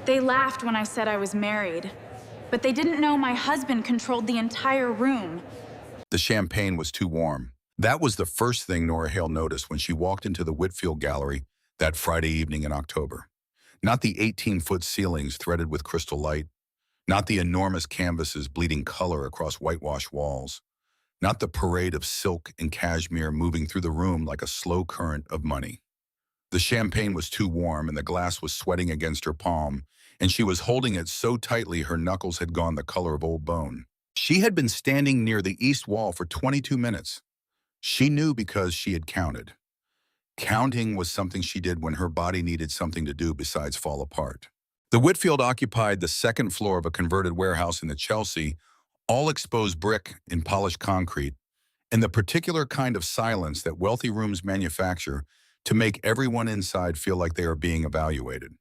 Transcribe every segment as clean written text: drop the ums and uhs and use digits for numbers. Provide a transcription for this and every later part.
They laughed when I said I was married, but they didn't know my husband controlled the entire room. The champagne was too warm. That was the first thing Nora Hale noticed when she walked into the Whitfield Gallery that Friday evening in October. Not the 18-foot ceilings threaded with crystal light, not the enormous canvases bleeding color across whitewashed walls, not the parade of silk and cashmere moving through the room like a slow current of money. The champagne was too warm and the glass was sweating against her palm, and she was holding it so tightly her knuckles had gone the color of old bone. She had been standing near the east wall for 22 minutes. She knew because she had counted. Counting was something she did when her body needed something to do besides fall apart. The Whitfield occupied the second floor of a converted warehouse in the Chelsea, all exposed brick and polished concrete, and the particular kind of silence that wealthy rooms manufacture to make everyone inside feel like they are being evaluated.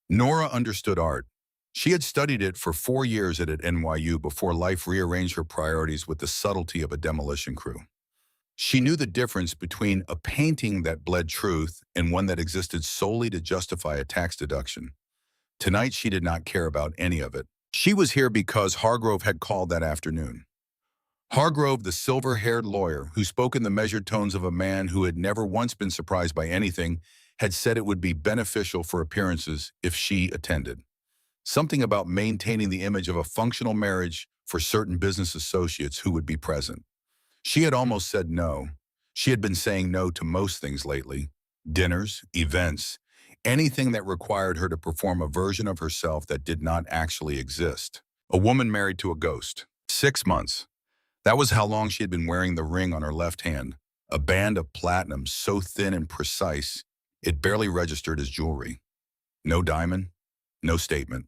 Nora understood art. She had studied it for 4 years at NYU before life rearranged her priorities with the subtlety of a demolition crew. She knew the difference between a painting that bled truth and one that existed solely to justify a tax deduction. Tonight, she did not care about any of it. She was here because Hargrove had called that afternoon. Hargrove, the silver-haired lawyer who spoke in the measured tones of a man who had never once been surprised by anything, had said it would be beneficial for appearances if she attended. Something about maintaining the image of a functional marriage for certain business associates who would be present. She had almost said no. She had been saying no to most things lately. Dinners, events, anything that required her to perform a version of herself that did not actually exist. A woman married to a ghost. 6 months. That was how long she had been wearing the ring on her left hand, a band of platinum so thin and precise, it barely registered as jewelry. No diamond, no statement.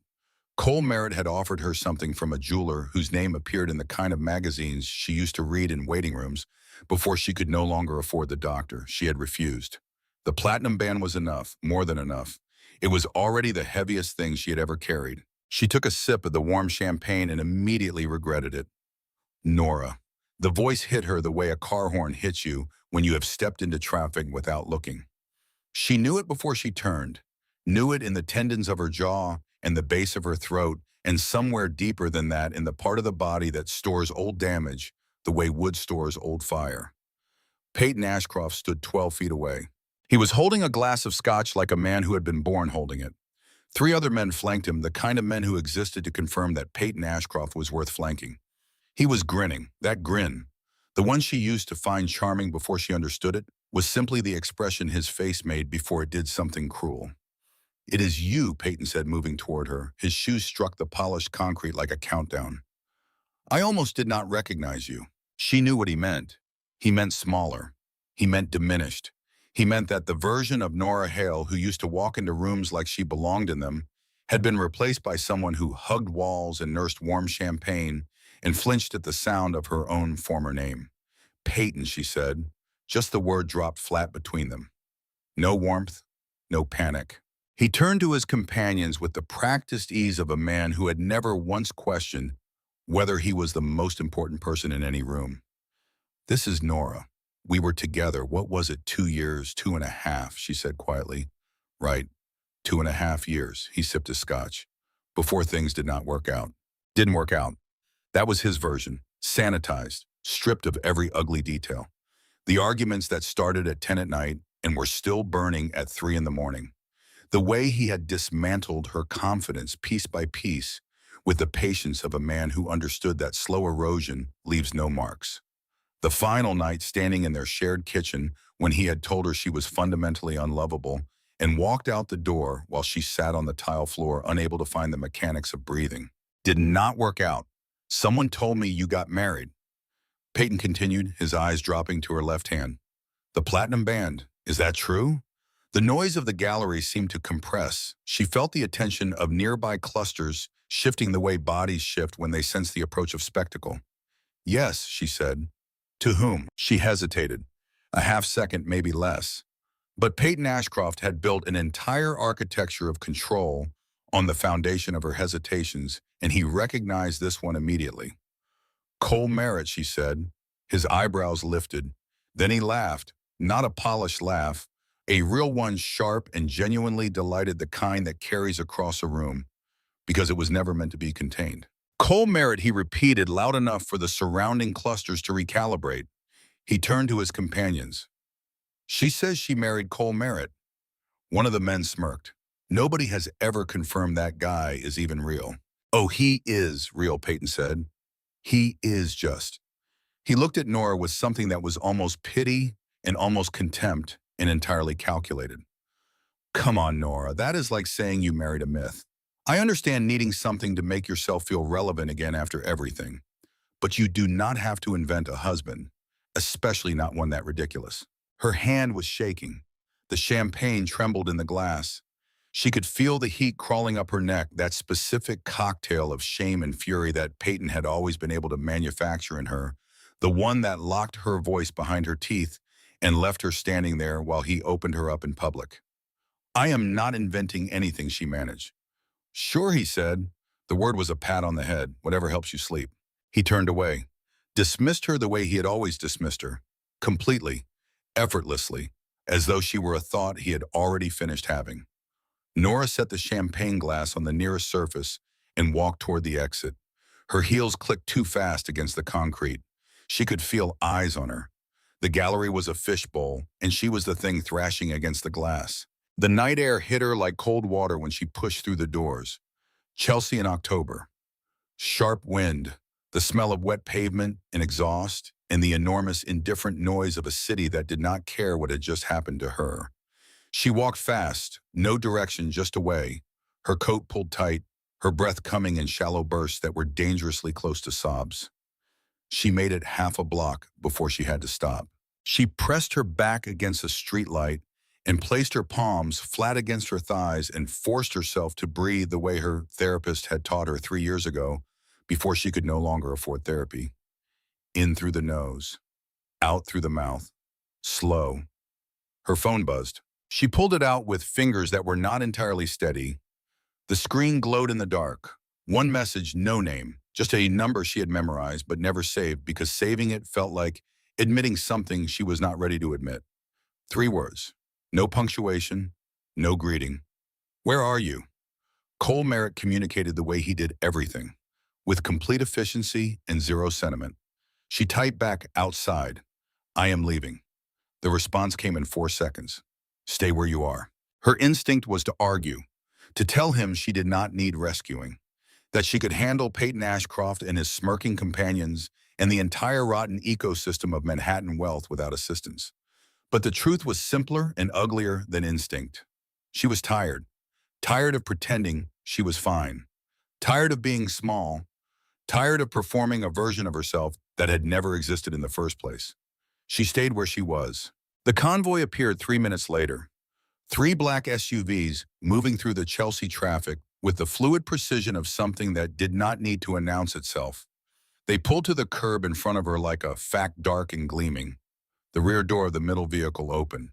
Cole Merritt had offered her something from a jeweler whose name appeared in the kind of magazines she used to read in waiting rooms before she could no longer afford the doctor. She had refused. The platinum band was enough, more than enough. It was already the heaviest thing she had ever carried. She took a sip of the warm champagne and immediately regretted it. Nora. The voice hit her the way a car horn hits you when you have stepped into traffic without looking. She knew it before she turned, knew it in the tendons of her jaw and the base of her throat, and somewhere deeper than that in the part of the body that stores old damage the way wood stores old fire. Peyton Ashcroft stood 12 feet away. He was holding a glass of scotch like a man who had been born holding it. 3 other men flanked him, the kind of men who existed to confirm that Peyton Ashcroft was worth flanking. He was grinning. That grin, the one she used to find charming before she understood it, was simply the expression his face made before it did something cruel. "It is you," Peyton said, moving toward her. His shoes struck the polished concrete like a countdown. "I almost did not recognize you." She knew what he meant. He meant smaller. He meant diminished. He meant that the version of Nora Hale who used to walk into rooms like she belonged in them had been replaced by someone who hugged walls and nursed warm champagne and flinched at the sound of her own former name. "Peyton," she said. Just the word dropped flat between them. No warmth, no panic. He turned to his companions with the practiced ease of a man who had never once questioned whether he was the most important person in any room. "This is Nora. We were together, what was it, 2 years, 2.5, she said quietly. "Right, 2.5 years, he sipped his scotch, before things did not work out. Didn't work out. That was his version, sanitized, stripped of every ugly detail. The arguments that started at 10 at night and were still burning at 3 in the morning. The way he had dismantled her confidence piece by piece with the patience of a man who understood that slow erosion leaves no marks. The final night standing in their shared kitchen when he had told her she was fundamentally unlovable and walked out the door while she sat on the tile floor unable to find the mechanics of breathing. Did not work out. Someone told me you got married." Peyton continued, his eyes dropping to her left hand. "The platinum band, is that true?" The noise of the gallery seemed to compress. She felt the attention of nearby clusters shifting the way bodies shift when they sense the approach of spectacle. "Yes," she said. "To whom?" She hesitated. A half second, maybe less. But Peyton Ashcroft had built an entire architecture of control on the foundation of her hesitations, and he recognized this one immediately. "Cole Merritt," she said. His eyebrows lifted. Then he laughed, not a polished laugh, A real one, sharp and genuinely delighted, the kind that carries across a room because it was never meant to be contained. Cole Merritt, he repeated loud enough for the surrounding clusters to recalibrate. He turned to his companions. She says she married Cole Merritt. One of the men smirked. Nobody has ever confirmed that guy is even real. Oh, he is real, Peyton said. He is just. He looked at Nora with something that was almost pity and almost contempt and entirely calculated. Come on, Nora, that is like saying you married a myth. I understand needing something to make yourself feel relevant again after everything, but you do not have to invent a husband, especially not one that ridiculous. Her hand was shaking. The champagne trembled in the glass. She could feel the heat crawling up her neck, that specific cocktail of shame and fury that Peyton had always been able to manufacture in her, the one that locked her voice behind her teeth and left her standing there while he opened her up in public. I am not inventing anything, she managed. Sure, he said. The word was a pat on the head, whatever helps you sleep. He turned away, dismissed her the way he had always dismissed her, completely, effortlessly, as though she were a thought he had already finished having. Nora set the champagne glass on the nearest surface and walked toward the exit. Her heels clicked too fast against the concrete. She could feel eyes on her. The gallery was a fishbowl, and she was the thing thrashing against the glass. The night air hit her like cold water when she pushed through the doors. Chelsea in October. Sharp wind, the smell of wet pavement and exhaust, and the enormous, indifferent noise of a city that did not care what had just happened to her. She walked fast, no direction, just away, her coat pulled tight, her breath coming in shallow bursts that were dangerously close to sobs. She made it half a block before she had to stop. She pressed her back against a streetlight and placed her palms flat against her thighs and forced herself to breathe the way her therapist had taught her 3 years ago before she could no longer afford therapy. In through the nose, out through the mouth, slow. Her phone buzzed. She pulled it out with fingers that were not entirely steady. The screen glowed in the dark. One message, no name, just a number she had memorized but never saved because saving it felt like admitting something she was not ready to admit. 3 words. No punctuation, no greeting. Where are you? Cole Merritt communicated the way he did everything, with complete efficiency and zero sentiment. She typed back, outside. I am leaving. The response came in 4 seconds. Stay where you are. Her instinct was to argue, to tell him she did not need rescuing, that she could handle Peyton Ashcroft and his smirking companions and the entire rotten ecosystem of Manhattan wealth without assistance. But the truth was simpler and uglier than instinct. She was tired. Tired of pretending she was fine. Tired of being small. Tired of performing a version of herself that had never existed in the first place. She stayed where she was. The convoy appeared 3 minutes later. 3 black SUVs moving through the Chelsea traffic with the fluid precision of something that did not need to announce itself. They pulled to the curb in front of her like a fact, dark and gleaming. The rear door of the middle vehicle opened.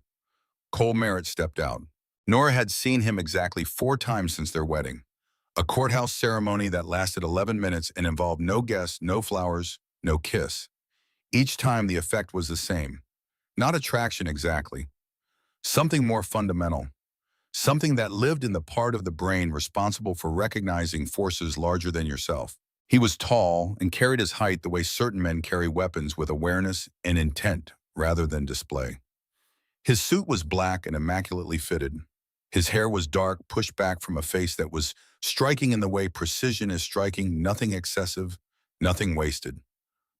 Cole Merritt stepped out. Nora had seen him exactly 4 times since their wedding. A courthouse ceremony that lasted 11 minutes and involved no guests, no flowers, no kiss. Each time the effect was the same. Not attraction exactly. Something more fundamental. Something that lived in the part of the brain responsible for recognizing forces larger than yourself. He was tall and carried his height the way certain men carry weapons, with awareness and intent rather than display. His suit was black and immaculately fitted. His hair was dark, pushed back from a face that was striking in the way precision is striking, nothing excessive, nothing wasted.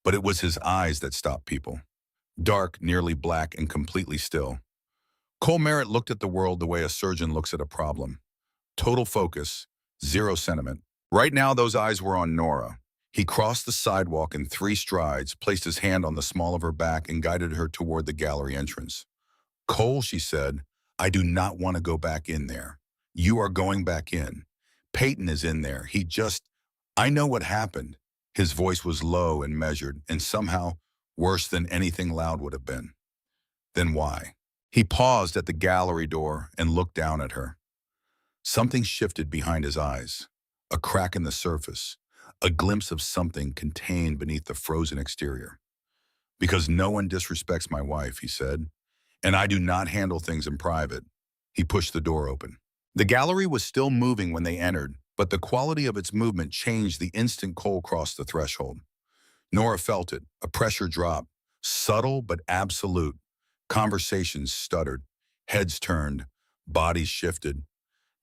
But it was his eyes that stopped people. Dark, nearly black, and completely still. Cole Merritt looked at the world the way a surgeon looks at a problem. Total focus, zero sentiment. Right now, those eyes were on Nora. He crossed the sidewalk in 3 strides, placed his hand on the small of her back, and guided her toward the gallery entrance. Cole, she said, I do not want to go back in there. You are going back in. Peyton is in there. I know what happened. His voice was low and measured, and somehow worse than anything loud would have been. Then why? He paused at the gallery door and looked down at her. Something shifted behind his eyes. A crack in the surface. A glimpse of something contained beneath the frozen exterior. Because no one disrespects my wife, he said. And I do not handle things in private. He pushed the door open. The gallery was still moving when they entered, but the quality of its movement changed the instant Cole crossed the threshold. Nora felt it, a pressure drop, subtle but absolute. Conversations stuttered, heads turned, bodies shifted.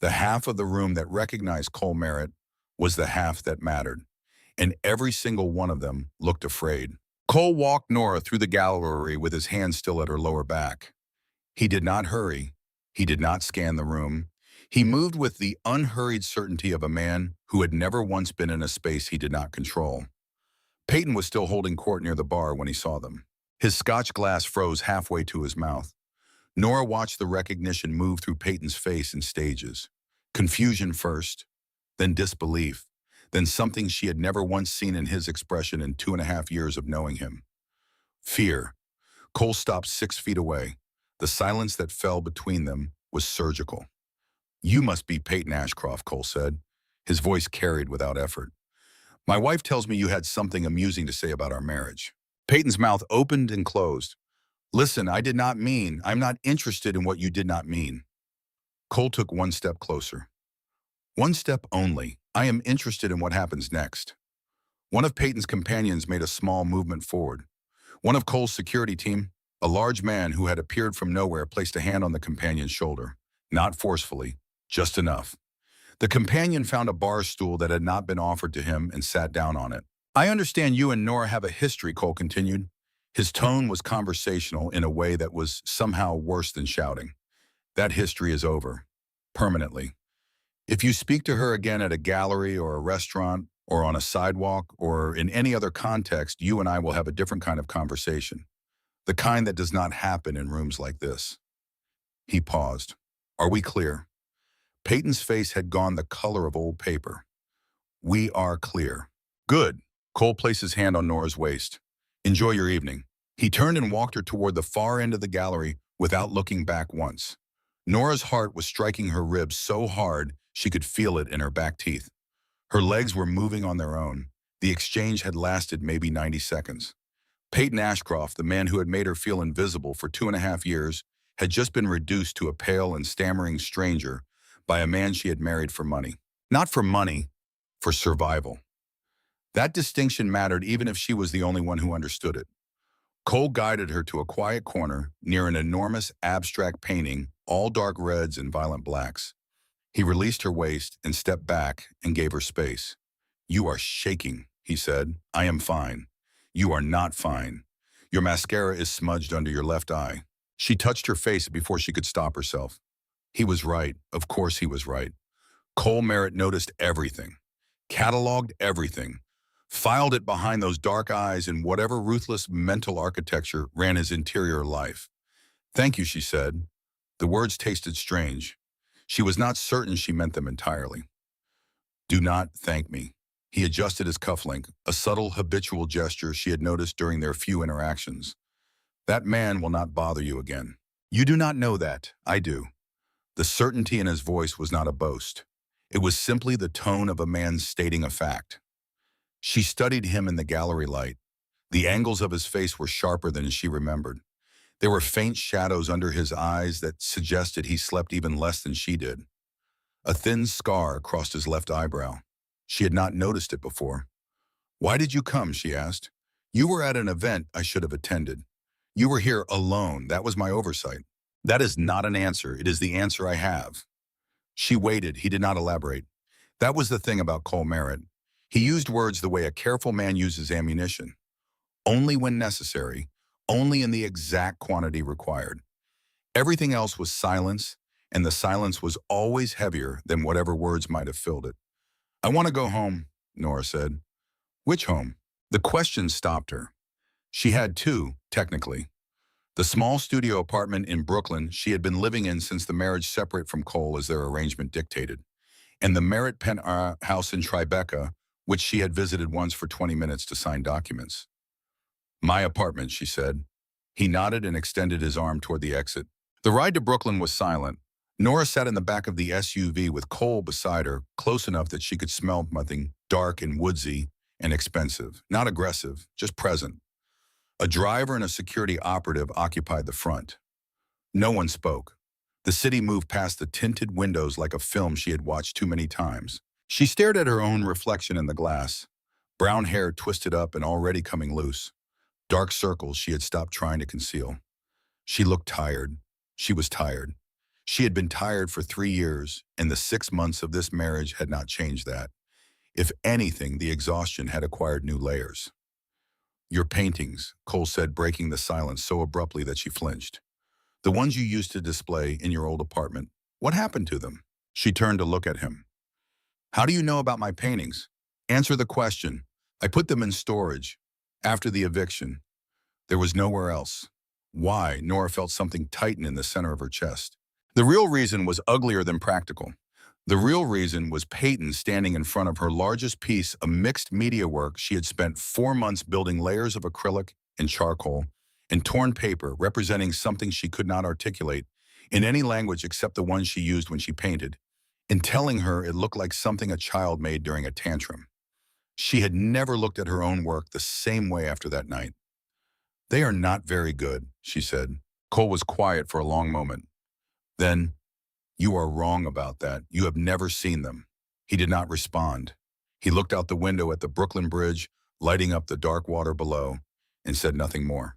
The half of the room that recognized Cole Merritt was the half that mattered, and every single one of them looked afraid. Cole walked Nora through the gallery with his hand still at her lower back. He did not hurry. He did not scan the room. He moved with the unhurried certainty of a man who had never once been in a space he did not control. Peyton was still holding court near the bar when he saw them. His scotch glass froze halfway to his mouth. Nora watched the recognition move through Peyton's face in stages. Confusion first, then disbelief, then something she had never once seen in his expression in 2.5 years of knowing him. Fear. Cole stopped 6 feet away. The silence that fell between them was surgical. "You must be Peyton Ashcroft," Cole said. His voice carried without effort. "My wife tells me you had something amusing to say about our marriage." Peyton's mouth opened and closed. "Listen, I'm not interested in what you did not mean." Cole took 1 step closer. "1 step only. I am interested in what happens next." One of Peyton's companions made a small movement forward. One of Cole's security team, a large man who had appeared from nowhere, placed a hand on the companion's shoulder. Not forcefully, just enough. The companion found a bar stool that had not been offered to him and sat down on it. "I understand you and Nora have a history," Cole continued. His tone was conversational in a way that was somehow worse than shouting. "That history is over. Permanently. If you speak to her again at a gallery or a restaurant or on a sidewalk or in any other context, you and I will have a different kind of conversation. The kind that does not happen in rooms like this." He paused. "Are we clear?" Peyton's face had gone the color of old paper. "We are clear." "Good." Cole placed his hand on Nora's waist. "Enjoy your evening." He turned and walked her toward the far end of the gallery without looking back once. Nora's heart was striking her ribs so hard she could feel it in her back teeth. Her legs were moving on their own. The exchange had lasted maybe 90 seconds. Peyton Ashcroft, the man who had made her feel invisible for 2.5 years, had just been reduced to a pale and stammering stranger by a man she had married for money. Not for money, for survival. That distinction mattered even if she was the only one who understood it. Cole guided her to a quiet corner near an enormous abstract painting, all dark reds and violent blacks. He released her waist and stepped back and gave her space. "You are shaking," he said. "I am fine." "You are not fine. Your mascara is smudged under your left eye." She touched her face before she could stop herself. He was right. Of course he was right. Cole Merritt noticed everything, cataloged everything, filed it behind those dark eyes and whatever ruthless mental architecture ran his interior life. "Thank you," she said. The words tasted strange. She was not certain she meant them entirely. "Do not thank me." He adjusted his cufflink, a subtle, habitual gesture she had noticed during their few interactions. "That man will not bother you again." "You do not know that. I do." The certainty in his voice was not a boast. It was simply the tone of a man stating a fact. She studied him in the gallery light. The angles of his face were sharper than she remembered. There were faint shadows under his eyes that suggested he slept even less than she did. A thin scar crossed his left eyebrow. She had not noticed it before. "Why did you come?" she asked. "You were at an event I should have attended. You were here alone. That was my oversight." "That is not an answer. It is the answer I have." She waited. He did not elaborate. That was the thing about Cole Merritt. He used words the way a careful man uses ammunition. Only when necessary, only in the exact quantity required. Everything else was silence, and the silence was always heavier than whatever words might have filled it. "I want to go home," Nora said. "Which home?" The question stopped her. She had two, technically. The small studio apartment in Brooklyn she had been living in since the marriage separate from Cole as their arrangement dictated, and the Merritt penthouse in Tribeca, which she had visited once for 20 minutes to sign documents. "My apartment," she said. He nodded and extended his arm toward the exit. The ride to Brooklyn was silent. Nora sat in the back of the SUV with Cole beside her, close enough that she could smell nothing dark and woodsy and expensive. Not aggressive, just present. A driver and a security operative occupied the front. No one spoke. The city moved past the tinted windows like a film she had watched too many times. She stared at her own reflection in the glass, brown hair twisted up and already coming loose, dark circles she had stopped trying to conceal. She looked tired. She was tired. She had been tired for 3 years, and the 6 months of this marriage had not changed that. If anything, the exhaustion had acquired new layers. Your paintings, Cole said, breaking the silence so abruptly that she flinched. The ones you used to display in your old apartment. What happened to them? She turned to look at him. How do you know about my paintings? Answer the question. I put them in storage. After the eviction. There was nowhere else. Why? Nora felt something tighten in the center of her chest. The real reason was uglier than practical. The real reason was Peyton standing in front of her largest piece of mixed media work. She had spent 4 months building layers of acrylic and charcoal and torn paper representing something she could not articulate in any language except the one she used when she painted, and telling her it looked like something a child made during a tantrum. She had never looked at her own work the same way after that night. They are not very good, she said. Cole was quiet for a long moment. Then, you are wrong about that. You have never seen them. He did not respond. He looked out the window at the Brooklyn Bridge, lighting up the dark water below, and said nothing more.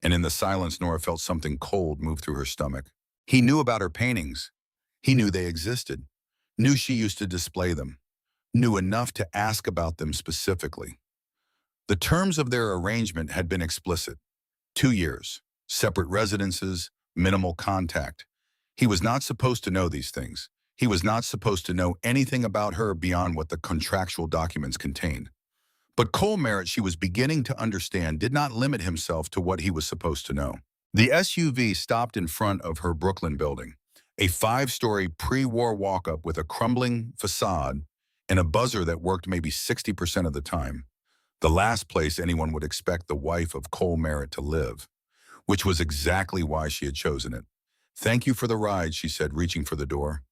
And in the silence, Nora felt something cold move through her stomach. He knew about her paintings. He knew they existed. Knew she used to display them. Knew enough to ask about them specifically. The terms of their arrangement had been explicit. 2 years, separate residences, minimal contact. He was not supposed to know these things. He was not supposed to know anything about her beyond what the contractual documents contained. But Cole Merritt, she was beginning to understand, did not limit himself to what he was supposed to know. The SUV stopped in front of her Brooklyn building, a 5-story pre-war walk-up with a crumbling facade and a buzzer that worked maybe 60% of the time. The last place anyone would expect the wife of Cole Merritt to live, which was exactly why she had chosen it. Thank you for the ride, she said, reaching for the door.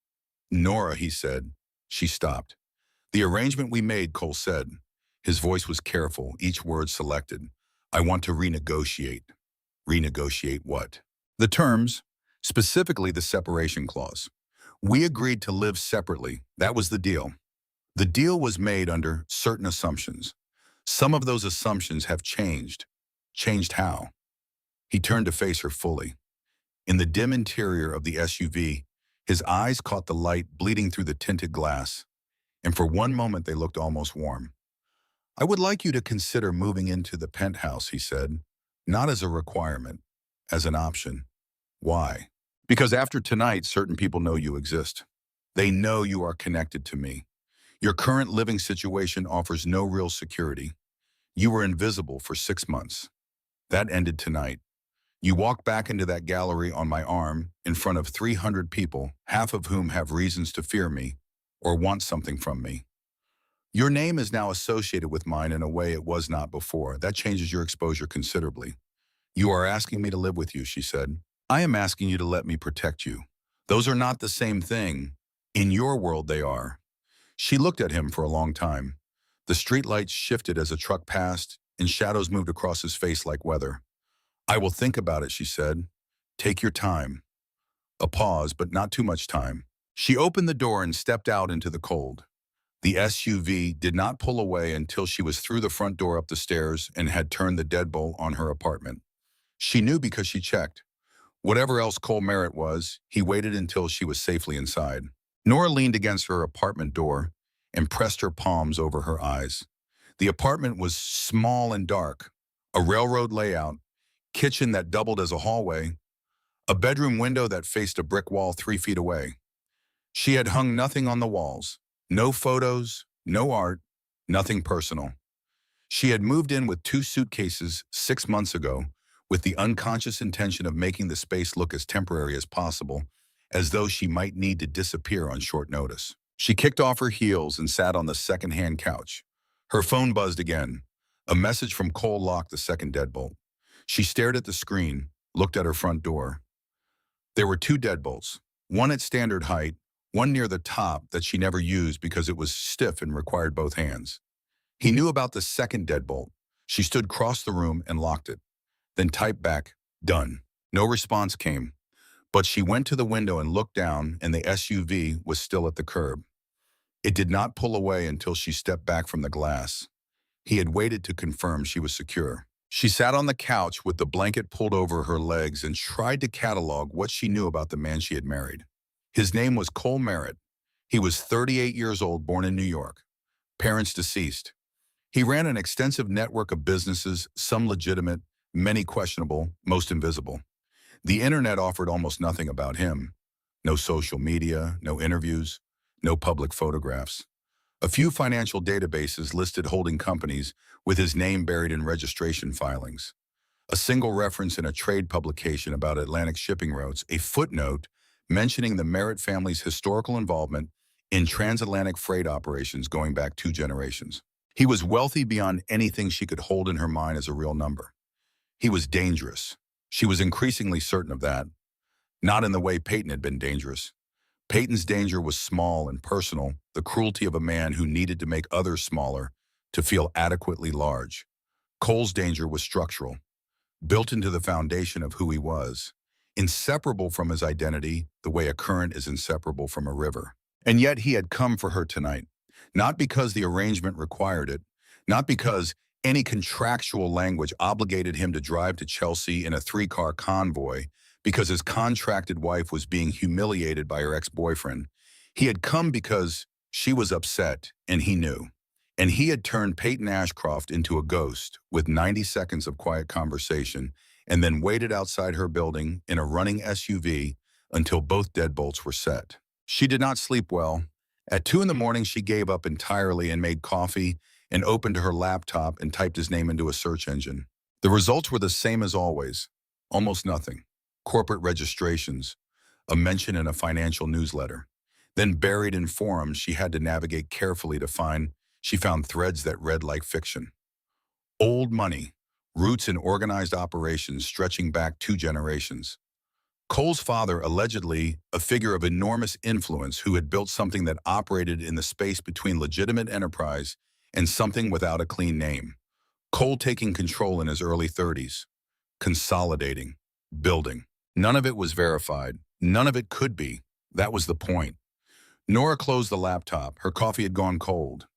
Nora, he said. She stopped. The arrangement we made, Cole said. His voice was careful, each word selected. I want to renegotiate. Renegotiate what? The terms, specifically the separation clause. We agreed to live separately. That was the deal. The deal was made under certain assumptions. Some of those assumptions have changed. Changed how? He turned to face her fully. In the dim interior of the SUV, his eyes caught the light bleeding through the tinted glass, and for one moment they looked almost warm. I would like you to consider moving into the penthouse, he said, not as a requirement, as an option. Why? Because after tonight, certain people know you exist. They know you are connected to me. Your current living situation offers no real security. You were invisible for 6 months. That ended tonight. You walk back into that gallery on my arm in front of 300 people, half of whom have reasons to fear me or want something from me. Your name is now associated with mine in a way it was not before. That changes your exposure considerably. You are asking me to live with you, she said. I am asking you to let me protect you. Those are not the same thing. In your world, they are. She looked at him for a long time. The streetlights shifted as a truck passed, and shadows moved across his face like weather. I will think about it, she said. Take your time. A pause, but not too much time. She opened the door and stepped out into the cold. The SUV did not pull away until she was through the front door up the stairs and had turned the deadbolt on her apartment. She knew because she checked. Whatever else Cole Merritt was, he waited until she was safely inside. Nora leaned against her apartment door and pressed her palms over her eyes. The apartment was small and dark, a railroad layout, kitchen that doubled as a hallway, a bedroom window that faced a brick wall 3 feet away. She had hung nothing on the walls, no photos, no art, nothing personal. She had moved in with 2 suitcases 6 months ago with the unconscious intention of making the space look as temporary as possible, as though she might need to disappear on short notice. She kicked off her heels and sat on the second-hand couch. Her phone buzzed again. A message from Cole locked the second deadbolt. She stared at the screen, looked at her front door. There were 2 deadbolts, one at standard height, one near the top that she never used because it was stiff and required both hands. He knew about the second deadbolt. She stood across the room and locked it, then typed back, done. No response came. But she went to the window and looked down, and the SUV was still at the curb. It did not pull away until she stepped back from the glass. He had waited to confirm she was secure. She sat on the couch with the blanket pulled over her legs and tried to catalog what she knew about the man she had married. His name was Cole Merritt. He was 38 years old, born in New York. Parents deceased. He ran an extensive network of businesses, some legitimate, many questionable, most invisible. The internet offered almost nothing about him. No social media, no interviews, no public photographs. A few financial databases listed holding companies with his name buried in registration filings. A single reference in a trade publication about Atlantic shipping routes, a footnote mentioning the Merritt family's historical involvement in transatlantic freight operations going back 2 generations. He was wealthy beyond anything she could hold in her mind as a real number. He was dangerous. She was increasingly certain of that. Not in the way Peyton had been dangerous. Peyton's danger was small and personal, the cruelty of a man who needed to make others smaller to feel adequately large. Cole's danger was structural, built into the foundation of who he was, inseparable from his identity the way a current is inseparable from a river. And yet he had come for her tonight, not because the arrangement required it, not because any contractual language obligated him to drive to Chelsea in a 3-car convoy, because his contracted wife was being humiliated by her ex-boyfriend. He had come because she was upset, and he knew. And he had turned Peyton Ashcroft into a ghost with 90 seconds of quiet conversation and then waited outside her building in a running SUV until both deadbolts were set. She did not sleep well. At 2 in the morning, she gave up entirely and made coffee and opened her laptop and typed his name into a search engine. The results were the same as always. Almost nothing. Corporate registrations, a mention in a financial newsletter. Then buried in forums she had to navigate carefully to find, she found threads that read like fiction. Old money, roots in organized operations stretching back 2 generations. Cole's father, allegedly a figure of enormous influence who had built something that operated in the space between legitimate enterprise and something without a clean name. Cole taking control in his early 30s, consolidating, building. None of it was verified. None of it could be. That was the point. Nora closed the laptop. Her coffee had gone cold.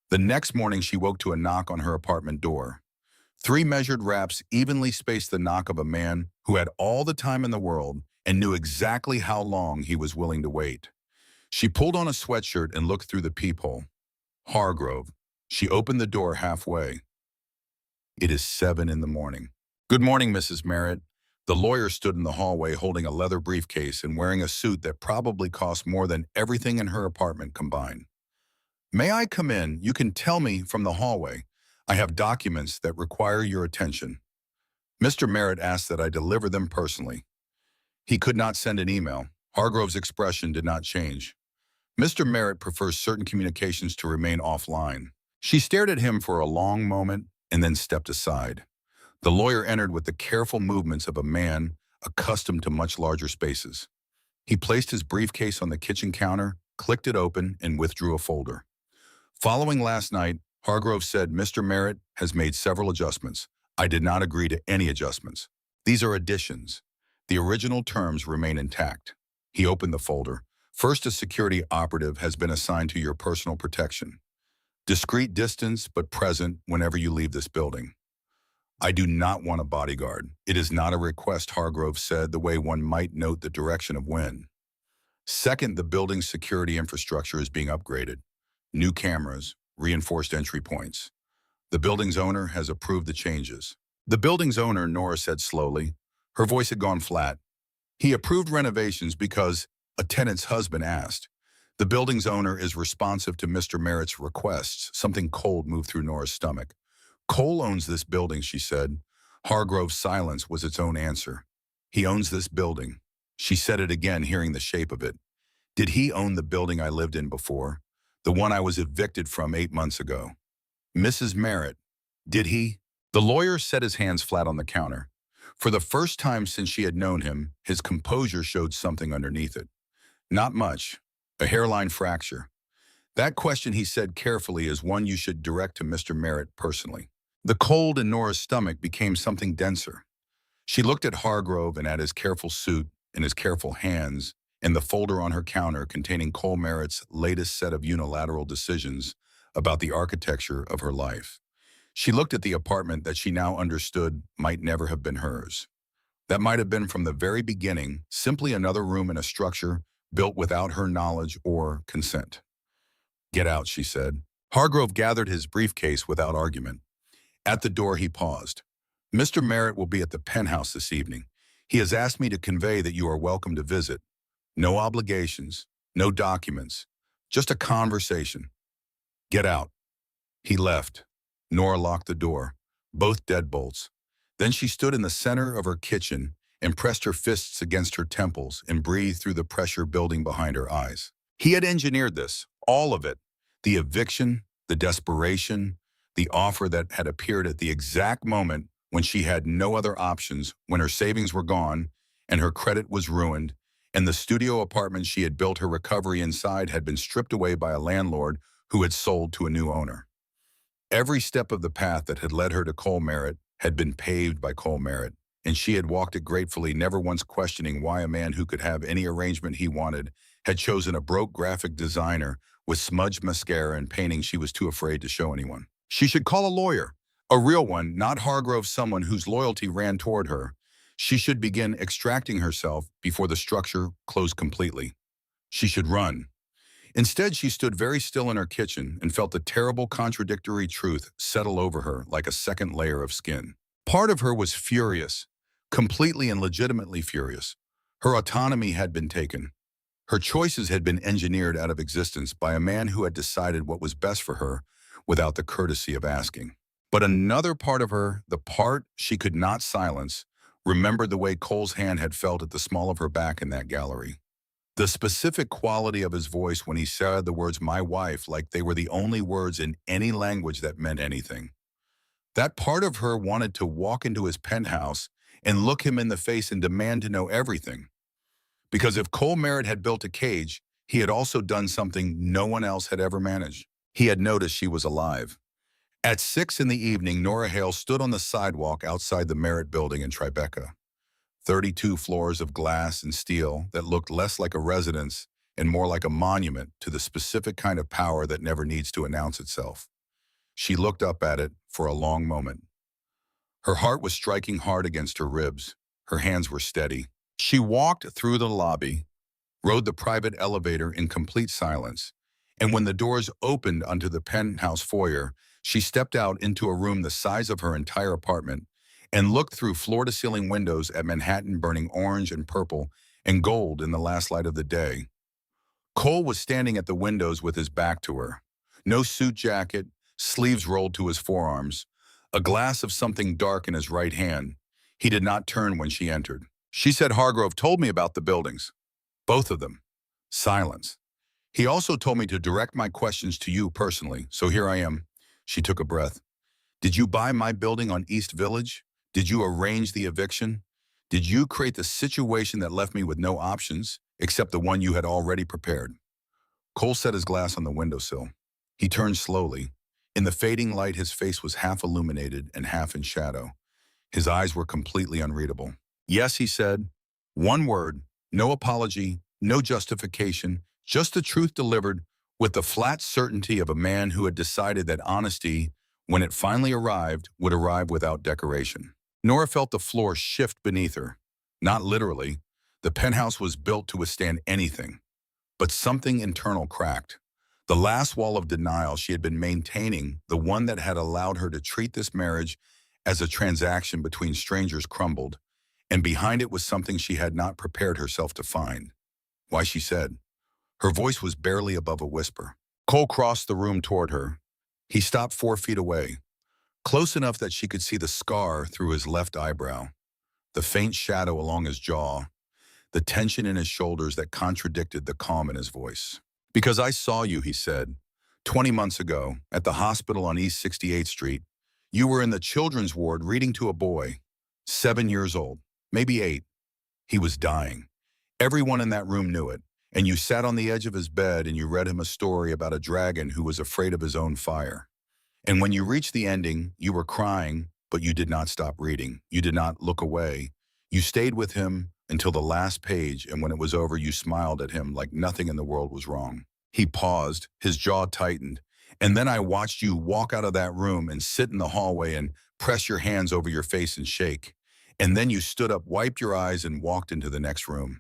The next morning, she woke to a knock on her apartment door. 3 measured raps evenly spaced the knock of a man who had all the time in the world and knew exactly how long he was willing to wait. She pulled on a sweatshirt and looked through the peephole. Hargrove. She opened the door halfway. It is 7 in the morning. Good morning, Mrs. Merritt. The lawyer stood in the hallway holding a leather briefcase and wearing a suit that probably cost more than everything in her apartment combined. May I come in? You can tell me from the hallway. I have documents that require your attention. Mr. Merritt asked that I deliver them personally. He could not send an email. Hargrove's expression did not change. Mr. Merritt prefers certain communications to remain offline. She stared at him for a long moment and then stepped aside. The lawyer entered with the careful movements of a man accustomed to much larger spaces. He placed his briefcase on the kitchen counter, clicked it open, and withdrew a folder. Following last night, Hargrove said, Mr. Merritt has made several adjustments. I did not agree to any adjustments. These are additions. The original terms remain intact. He opened the folder. First, a security operative has been assigned to your personal protection. Discreet distance, but present whenever you leave this building. I do not want a bodyguard. It is not a request, Hargrove said, the way one might note the direction of wind. Second, the building's security infrastructure is being upgraded. New cameras, reinforced entry points. The building's owner has approved the changes. The building's owner, Nora said slowly. Her voice had gone flat. He approved renovations because a tenant's husband asked. The building's owner is responsive to Mr. Merritt's requests. Something cold moved through Nora's stomach. Cole owns this building, she said. Hargrove's silence was its own answer. He owns this building. She said it again, hearing the shape of it. Did he own the building I lived in before? The one I was evicted from 8 months ago? Mrs. Merritt, did he? The lawyer set his hands flat on the counter. For the first time since she had known him, his composure showed something underneath it. Not much. A hairline fracture. That question, he said carefully, is one you should direct to Mr. Merritt personally. The cold in Nora's stomach became something denser. She looked at Hargrove and at his careful suit, in his careful hands and the folder on her counter containing Cole Merritt's latest set of unilateral decisions about the architecture of her life. She looked at the apartment that she now understood might never have been hers. That might have been from the very beginning simply another room in a structure built without her knowledge or consent. "Get out," she said. Hargrove gathered his briefcase without argument. At the door, he paused. "Mr. Merritt will be at the penthouse this evening. He has asked me to convey that you are welcome to visit. No obligations, no documents, just a conversation. Get out." He left. Nora locked the door, both deadbolts. Then she stood in the center of her kitchen and pressed her fists against her temples and breathed through the pressure building behind her eyes. He had engineered this, all of it. The eviction, the desperation, the offer that had appeared at the exact moment when she had no other options, when her savings were gone and her credit was ruined, and the studio apartment she had built her recovery inside had been stripped away by a landlord who had sold to a new owner. Every step of the path that had led her to Cole Merritt had been paved by Cole Merritt, and she had walked it gratefully, never once questioning why a man who could have any arrangement he wanted had chosen a broke graphic designer with smudged mascara and painting she was too afraid to show anyone. She should call a lawyer, a real one, not Hargrove, someone whose loyalty ran toward her. She should begin extracting herself before the structure closed completely. She should run. Instead, she stood very still in her kitchen and felt the terrible contradictory truth settle over her like a second layer of skin. Part of her was furious, completely and legitimately furious. Her autonomy had been taken. Her choices had been engineered out of existence by a man who had decided what was best for her without the courtesy of asking. But another part of her, the part she could not silence, remembered the way Cole's hand had felt at the small of her back in that gallery. The specific quality of his voice when he said the words "my wife" like they were the only words in any language that meant anything. That part of her wanted to walk into his penthouse and look him in the face and demand to know everything. Because if Cole Merritt had built a cage, he had also done something no one else had ever managed. He had noticed she was alive. At 6 in the evening, Nora Hale stood on the sidewalk outside the Merritt building in Tribeca. 32 floors of glass and steel that looked less like a residence and more like a monument to the specific kind of power that never needs to announce itself. She looked up at it for a long moment. Her heart was striking hard against her ribs. Her hands were steady. She walked through the lobby, rode the private elevator in complete silence, and when the doors opened onto the penthouse foyer, she stepped out into a room the size of her entire apartment and looked through floor-to-ceiling windows at Manhattan burning orange and purple and gold in the last light of the day. Cole was standing at the windows with his back to her. No suit jacket, sleeves rolled to his forearms, a glass of something dark in his right hand. He did not turn when she entered. She said, "Hargrove told me about the buildings. Both of them." Silence. "He also told me to direct my questions to you personally, so here I am." She took a breath. "Did you buy my building on East Village? Did you arrange the eviction? Did you create the situation that left me with no options, except the one you had already prepared?" Cole set his glass on the windowsill. He turned slowly. In the fading light, his face was half illuminated and half in shadow. His eyes were completely unreadable. "Yes," he said. One word, no apology, no justification, just the truth delivered with the flat certainty of a man who had decided that honesty, when it finally arrived, would arrive without decoration. Nora felt the floor shift beneath her. Not literally. The penthouse was built to withstand anything. But something internal cracked. The last wall of denial she had been maintaining, the one that had allowed her to treat this marriage as a transaction between strangers, crumbled, and behind it was something she had not prepared herself to find. "Why," she said. Her voice was barely above a whisper. Cole crossed the room toward her. He stopped 4 feet away, close enough that she could see the scar through his left eyebrow, the faint shadow along his jaw, the tension in his shoulders that contradicted the calm in his voice. "Because I saw you," he said, 20 months ago, at the hospital on East 68th Street. You were in the children's ward reading to a boy, 7 years old, maybe 8. He was dying. Everyone in that room knew it, and you sat on the edge of his bed and you read him a story about a dragon who was afraid of his own fire. And when you reached the ending, you were crying, but you did not stop reading. You did not look away. You stayed with him until the last page, and when it was over, you smiled at him like nothing in the world was wrong. He paused, his jaw tightened, and then I watched you walk out of that room and sit in the hallway and press your hands over your face and shake. And then you stood up, wiped your eyes, and walked into the next room.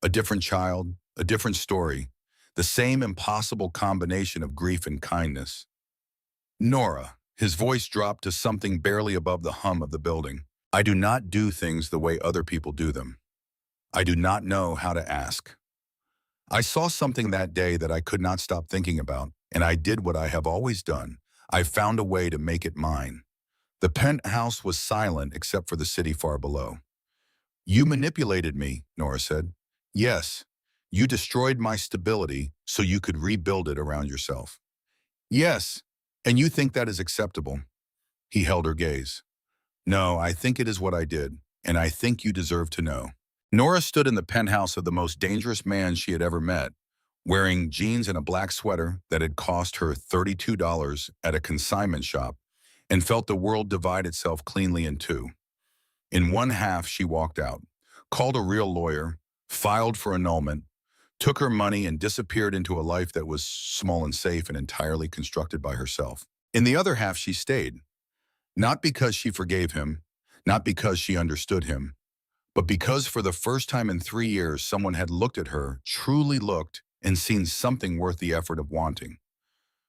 A different child, a different story, the same impossible combination of grief and kindness. Nora, his voice dropped to something barely above the hum of the building. I do not do things the way other people do them. I do not know how to ask. I saw something that day that I could not stop thinking about, and I did what I have always done. I found a way to make it mine. The penthouse was silent except for the city far below. You manipulated me, Nora said. Yes, you destroyed my stability so you could rebuild it around yourself. Yes, and you think that is acceptable? He held her gaze. No, I think it is what I did, and I think you deserve to know. Nora stood in the penthouse of the most dangerous man she had ever met, wearing jeans and a black sweater that had cost her $32 at a consignment shop, and felt the world divide itself cleanly in two. In one half, she walked out, called a real lawyer, filed for annulment, took her money, and disappeared into a life that was small and safe and entirely constructed by herself. In the other half, she stayed, not because she forgave him, not because she understood him, but because for the first time in 3 years, someone had looked at her, truly looked, and seen something worth the effort of wanting.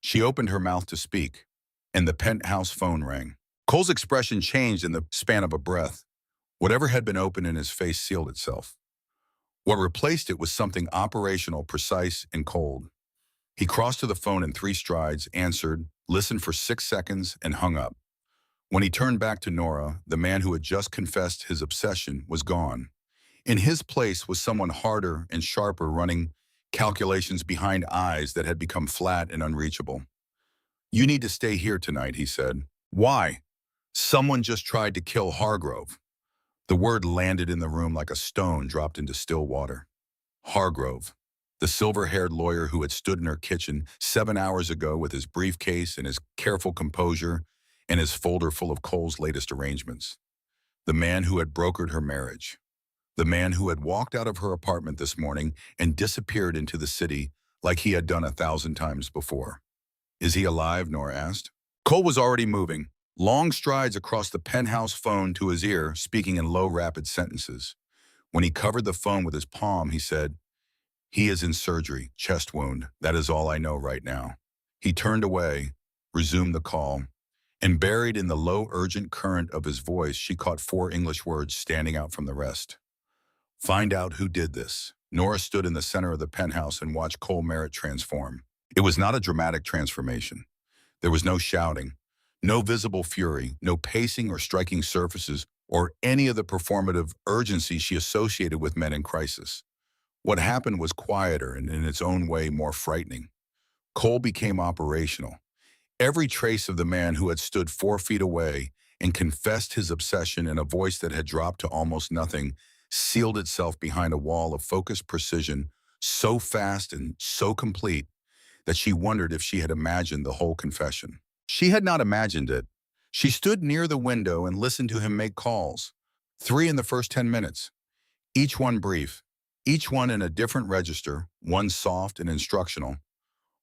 She opened her mouth to speak, and the penthouse phone rang. Cole's expression changed in the span of a breath. Whatever had been open in his face sealed itself. What replaced it was something operational, precise, and cold. He crossed to the phone in 3 strides, answered, listened for 6 seconds, and hung up. When he turned back to Nora, the man who had just confessed his obsession was gone. In his place was someone harder and sharper, running calculations behind eyes that had become flat and unreachable. You need to stay here tonight, he said. Why? Someone just tried to kill Hargrove. The word landed in the room like a stone dropped into still water. Hargrove, the silver-haired lawyer who had stood in her kitchen 7 hours ago with his briefcase and his careful composure and his folder full of Cole's latest arrangements. The man who had brokered her marriage. The man who had walked out of her apartment this morning and disappeared into the city like he had done 1,000 times before. Is he alive? Nora asked. Cole was already moving, long strides across the penthouse phone to his ear, speaking in low, rapid sentences. When he covered the phone with his palm, he said, he is in surgery, chest wound. That is all I know right now. He turned away, resumed the call, and buried in the low, urgent current of his voice, she caught 4 English words standing out from the rest. Find out who did this. Nora stood in the center of the penthouse and watched Cole Merritt transform. It was not a dramatic transformation. There was no shouting, no visible fury, no pacing or striking surfaces, or any of the performative urgency she associated with men in crisis. What happened was quieter and in its own way more frightening. Cole became operational. Every trace of the man who had stood 4 feet away and confessed his obsession in a voice that had dropped to almost nothing sealed itself behind a wall of focused precision so fast and so complete that she wondered if she had imagined the whole confession. She had not imagined it. She stood near the window and listened to him make calls, 3 in the first 10 minutes, each one brief, each one in a different register, one soft and instructional,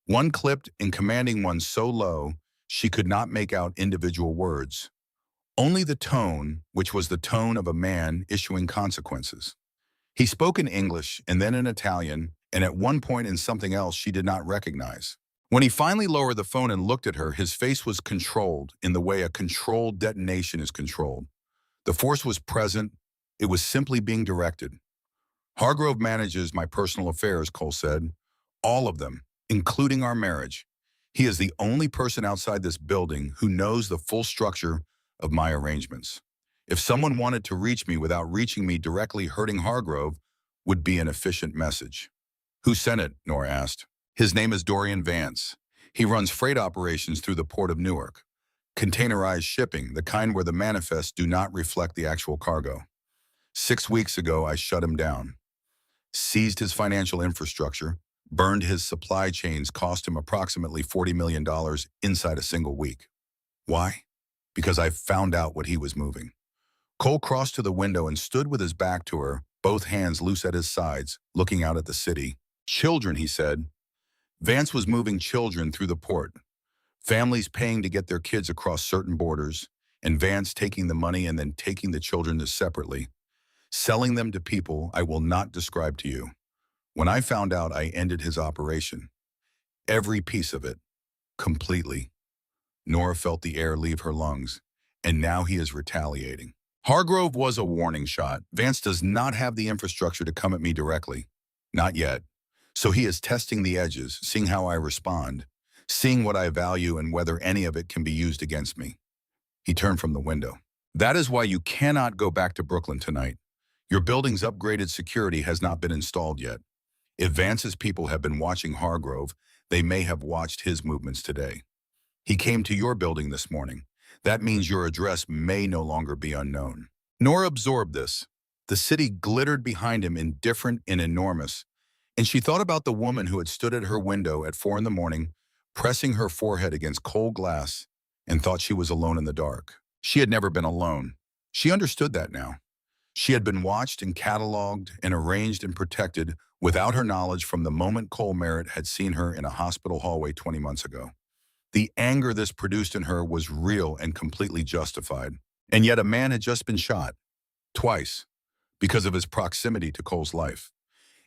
one clipped and commanding, one so low she could not make out individual words. Only the tone, which was the tone of a man issuing consequences. He spoke in English and then in Italian, and at one point in something else she did not recognize. When he finally lowered the phone and looked at her, his face was controlled in the way a controlled detonation is controlled. The force was present. It was simply being directed. Hargrove manages my personal affairs, Cole said. All of them, including our marriage. He is the only person outside this building who knows the full structure of my arrangements. If someone wanted to reach me without reaching me directly, hurting Hargrove would be an efficient message. Who sent it? Nora asked. His name is Dorian Vance. He runs freight operations through the port of Newark. Containerized shipping, the kind where the manifests do not reflect the actual cargo. 6 weeks ago, I shut him down. Seized his financial infrastructure, burned his supply chains, cost him approximately $40 million inside a single week. Why? Because I found out what he was moving. Cole crossed to the window and stood with his back to her, both hands loose at his sides, looking out at the city. Children, he said. Vance was moving children through the port. Families paying to get their kids across certain borders, and Vance taking the money and then taking the children separately, selling them to people I will not describe to you. When I found out, I ended his operation. Every piece of it. Completely. Nora felt the air leave her lungs, and now he is retaliating. Hargrove was a warning shot. Vance does not have the infrastructure to come at me directly. Not yet. So he is testing the edges, seeing how I respond, seeing what I value and whether any of it can be used against me. He turned from the window. That is why you cannot go back to Brooklyn tonight. Your building's upgraded security has not been installed yet. If Vance's people have been watching Hargrove, they may have watched his movements today. He came to your building this morning. That means your address may no longer be unknown. Nora absorbed this. The city glittered behind him, indifferent and enormous, and she thought about the woman who had stood at her window at 4 a.m, pressing her forehead against cold glass, and thought she was alone in the dark. She had never been alone. She understood that now. She had been watched and cataloged and arranged and protected without her knowledge from the moment Cole Merritt had seen her in a hospital hallway 20 months ago. The anger this produced in her was real and completely justified. And yet a man had just been shot. Twice. Because of his proximity to Cole's life.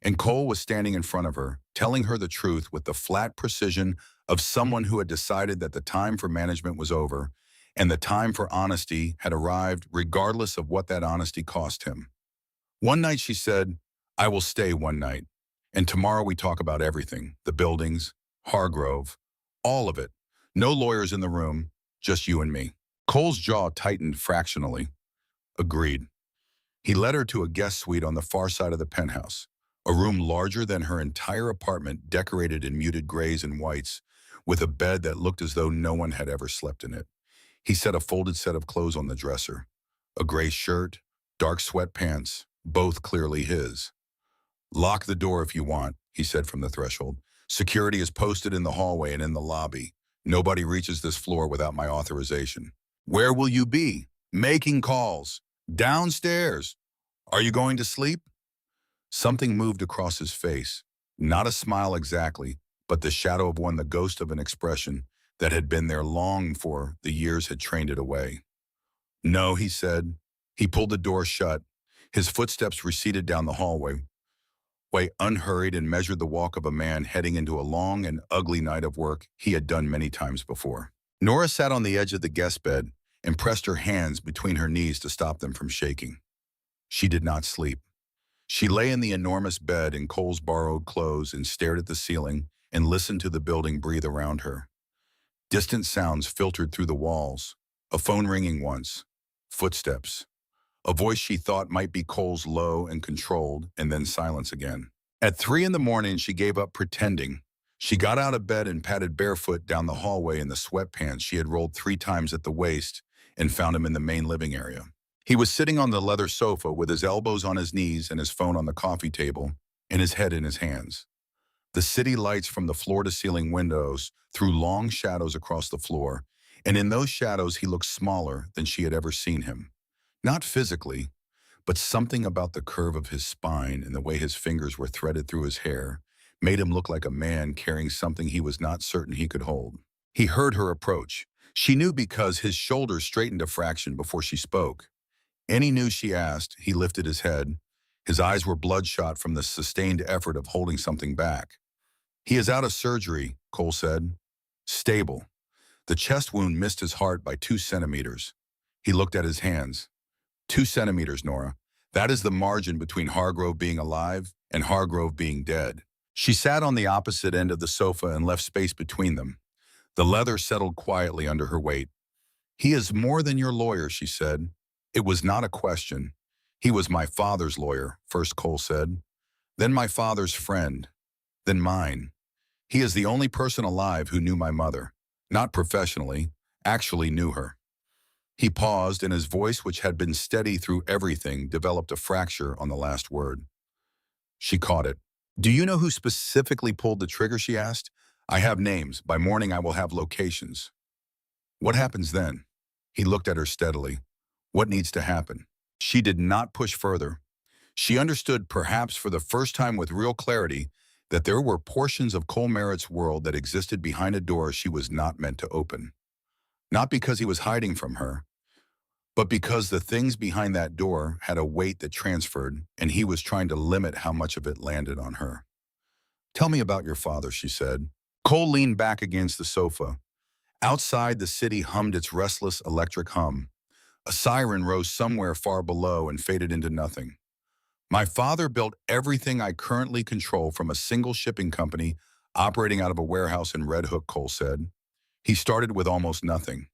And Cole was standing in front of her, telling her the truth with the flat precision of someone who had decided that the time for management was over, and the time for honesty had arrived regardless of what that honesty cost him. One night she said, I will stay one night, and tomorrow we talk about everything, the buildings, Hargrove, all of it. No lawyers in the room, just you and me. Cole's jaw tightened fractionally. Agreed. He led her to a guest suite on the far side of the penthouse, a room larger than her entire apartment, decorated in muted grays and whites, with a bed that looked as though no one had ever slept in it. He set a folded set of clothes on the dresser, a gray shirt, dark sweatpants, both clearly his. Lock the door if you want, he said from the threshold. Security is posted in the hallway and in the lobby. Nobody reaches this floor without my authorization. Where will you be? Making calls. Downstairs. Are you going to sleep? Something moved across his face. Not a smile exactly, but the shadow of one, the ghost of an expression that had been there long before the years had trained it away. No, he said. He pulled the door shut. His footsteps receded down the hallway, unhurried, and measured the walk of a man heading into a long and ugly night of work he had done many times before. Nora sat on the edge of the guest bed and pressed her hands between her knees to stop them from shaking. She did not sleep. She lay in the enormous bed in Cole's borrowed clothes and stared at the ceiling and listened to the building breathe around her. Distant sounds filtered through the walls. A phone ringing once. Footsteps. A voice she thought might be Cole's, low and controlled, and then silence again. At 3 a.m, she gave up pretending. She got out of bed and padded barefoot down the hallway in the sweatpants she had rolled 3 times at the waist and found him in the main living area. He was sitting on the leather sofa with his elbows on his knees and his phone on the coffee table and his head in his hands. The city lights from the floor-to-ceiling windows threw long shadows across the floor, and in those shadows he looked smaller than she had ever seen him. Not physically, but something about the curve of his spine and the way his fingers were threaded through his hair made him look like a man carrying something he was not certain he could hold. He heard her approach. She knew because his shoulders straightened a fraction before she spoke. Any news she asked, he lifted his head. His eyes were bloodshot from the sustained effort of holding something back. He is out of surgery, Cole said. Stable. The chest wound missed his heart by 2 centimeters. He looked at his hands. 2 centimeters, Nora. That is the margin between Hargrove being alive and Hargrove being dead. She sat on the opposite end of the sofa and left space between them. The leather settled quietly under her weight. He is more than your lawyer, she said. It was not a question. He was my father's lawyer, first Cole said. Then my father's friend. Then mine. He is the only person alive who knew my mother. Not professionally, actually knew her. He paused, and his voice, which had been steady through everything, developed a fracture on the last word. She caught it. Do you know who specifically pulled the trigger, she asked. I have names. By morning I will have locations. What happens then? He looked at her steadily. What needs to happen? She did not push further. She understood, perhaps for the first time with real clarity, that there were portions of Cole Merritt's world that existed behind a door she was not meant to open. Not because he was hiding from her, but because the things behind that door had a weight that transferred, and he was trying to limit how much of it landed on her. "Tell me about your father," she said. Cole leaned back against the sofa. Outside, the city hummed its restless electric hum. A siren rose somewhere far below and faded into nothing. "My father built everything I currently control from a single shipping company operating out of a warehouse in Red Hook," Cole said. "He started with almost nothing.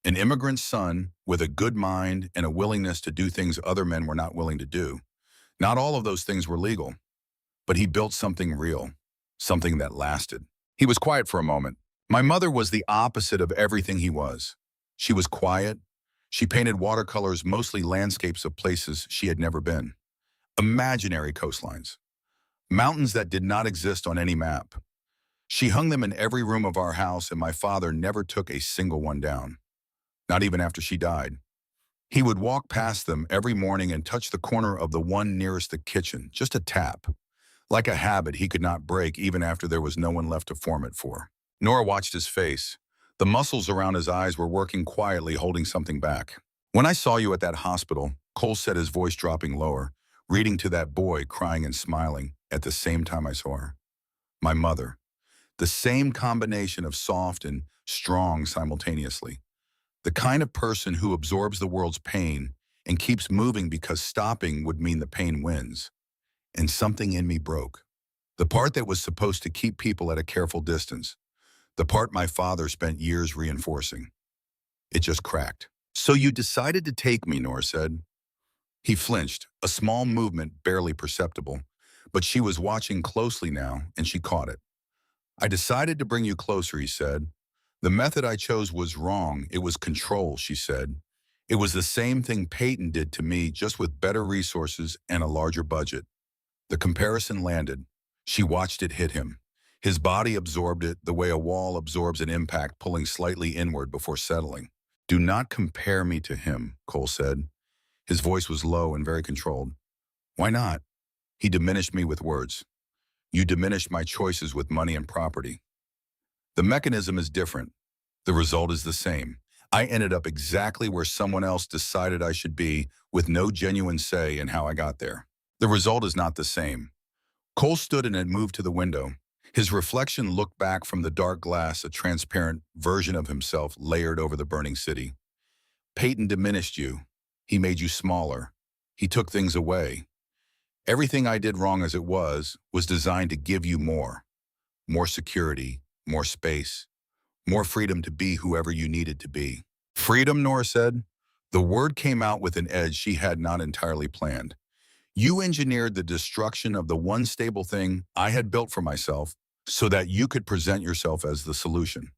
An immigrant son with a good mind and a willingness to do things other men were not willing to do. Not all of those things were legal, but he built something real, something that lasted." He was quiet for a moment. "My mother was the opposite of everything he was. She was quiet. She painted watercolors, mostly landscapes of places she had never been. Imaginary coastlines. Mountains that did not exist on any map. She hung them in every room of our house, and my father never took a single one down. Not even after she died. He would walk past them every morning and touch the corner of the one nearest the kitchen, just a tap. Like a habit he could not break even after there was no one left to form it for." Nora watched his face. The muscles around his eyes were working quietly, holding something back. "When I saw you at that hospital," Cole said, his voice dropping lower, "reading to that boy, crying and smiling, at the same time I saw her. My mother. The same combination of soft and strong simultaneously. The kind of person who absorbs the world's pain and keeps moving because stopping would mean the pain wins. And something in me broke. The part that was supposed to keep people at a careful distance. The part my father spent years reinforcing. It just cracked." "So you decided to take me," Nora said. He flinched, a small movement barely perceptible, but she was watching closely now, and she caught it. "I decided to bring you closer," he said. "The method I chose was wrong. It was control," she said. "It was the same thing Peyton did to me, just with better resources and a larger budget." The comparison landed. She watched it hit him. His body absorbed it the way a wall absorbs an impact, pulling slightly inward before settling. "Do not compare me to him," Cole said. His voice was low and very controlled. "Why not?" "He diminished me with words. You diminished my choices with money and property. The mechanism is different. The result is the same. I ended up exactly where someone else decided I should be, with no genuine say in how I got there. The result is not the same." Cole stood and had moved to the window. His reflection looked back from the dark glass, a transparent version of himself layered over the burning city. "Peyton diminished you. He made you smaller. He took things away. Everything I did wrong as it was designed to give you more. More security, more space, more freedom to be whoever you needed to be." "Freedom," Nora said. The word came out with an edge she had not entirely planned. "You engineered the destruction of the one stable thing I had built for myself so that you could present yourself as the solution.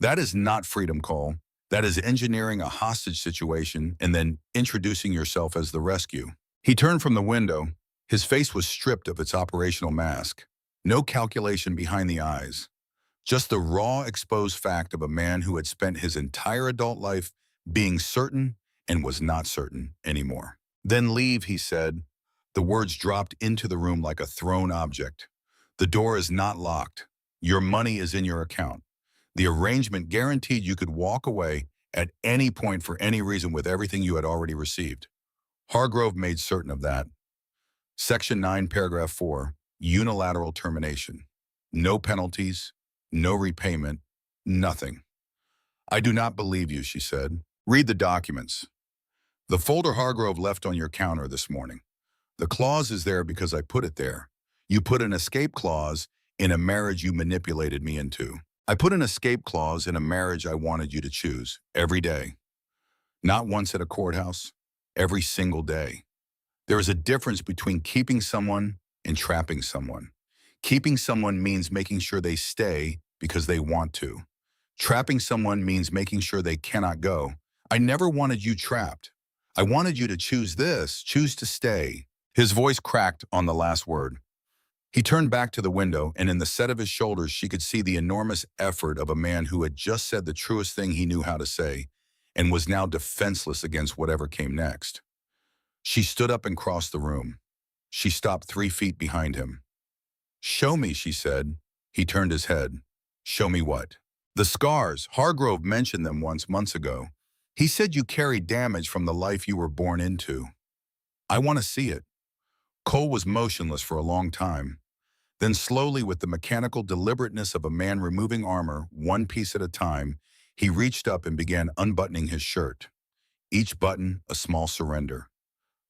That is not freedom, Cole. That is engineering a hostage situation and then introducing yourself as the rescue." He turned from the window. His face was stripped of its operational mask. No calculation behind the eyes. Just the raw, exposed fact of a man who had spent his entire adult life being certain and was not certain anymore. "Then leave," he said. The words dropped into the room like a thrown object. "The door is not locked. Your money is in your account. The arrangement guaranteed you could walk away at any point for any reason with everything you had already received." Hargrove made certain of that. Section 9, Paragraph 4, unilateral termination. No penalties, no repayment, nothing. "I do not believe you," she said. "Read the documents. The folder Hargrove left on your counter this morning. The clause is there because I put it there. You put an escape clause in a marriage you manipulated me into. I put an escape clause in a marriage I wanted you to choose every day. Not once at a courthouse, every single day. There is a difference between keeping someone and trapping someone. Keeping someone means making sure they stay because they want to. Trapping someone means making sure they cannot go. I never wanted you trapped. I wanted you to choose this, choose to stay." His voice cracked on the last word. He turned back to the window, and in the set of his shoulders she could see the enormous effort of a man who had just said the truest thing he knew how to say and was now defenseless against whatever came next. She stood up and crossed the room. She stopped 3 feet behind him. "Show me," she said. He turned his head. "Show me what?" "The scars. Hargrove mentioned them once months ago. He said you carried damage from the life you were born into." "I want to see it." Cole was motionless for a long time. Then slowly, with the mechanical deliberateness of a man removing armor, one piece at a time, he reached up and began unbuttoning his shirt. Each button a small surrender.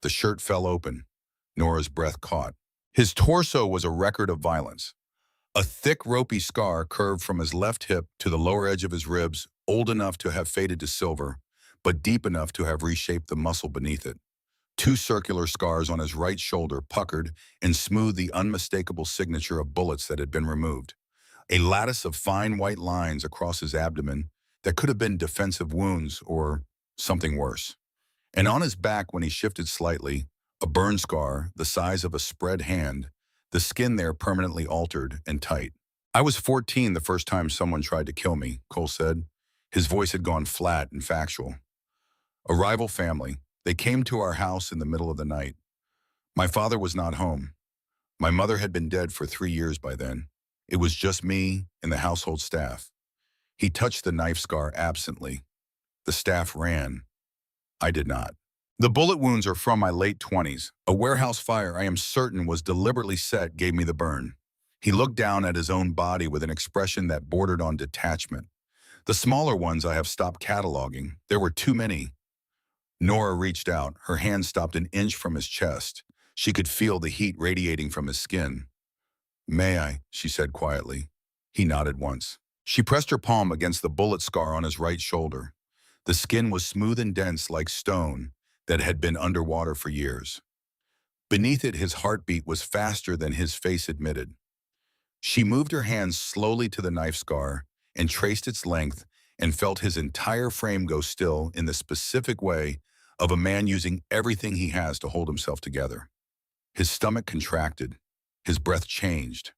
The shirt fell open. Nora's breath caught. His torso was a record of violence. A thick, ropey scar curved from his left hip to the lower edge of his ribs, old enough to have faded to silver, but deep enough to have reshaped the muscle beneath it. 2 circular scars on his right shoulder puckered and smoothed the unmistakable signature of bullets that had been removed. A lattice of fine white lines across his abdomen that could have been defensive wounds or something worse. And on his back, when he shifted slightly, a burn scar the size of a spread hand, the skin there permanently altered and tight. "I was 14 the first time someone tried to kill me," Cole said. His voice had gone flat and factual. "A rival family. They came to our house in the middle of the night. My father was not home. My mother had been dead for 3 years by then. It was just me and the household staff." He touched the knife scar absently. "The staff ran. I did not. The bullet wounds are from my late 20s. A warehouse fire I am certain was deliberately set gave me the burn." He looked down at his own body with an expression that bordered on detachment. "The smaller ones I have stopped cataloging. There were too many." Nora reached out. Her hand stopped an inch from his chest. She could feel the heat radiating from his skin. "May I?" she said quietly. He nodded once. She pressed her palm against the bullet scar on his right shoulder. The skin was smooth and dense like stone that had been underwater for years. Beneath it, his heartbeat was faster than his face admitted. She moved her hands slowly to the knife scar and traced its length and felt his entire frame go still in the specific way of a man using everything he has to hold himself together. His stomach contracted. His breath changed.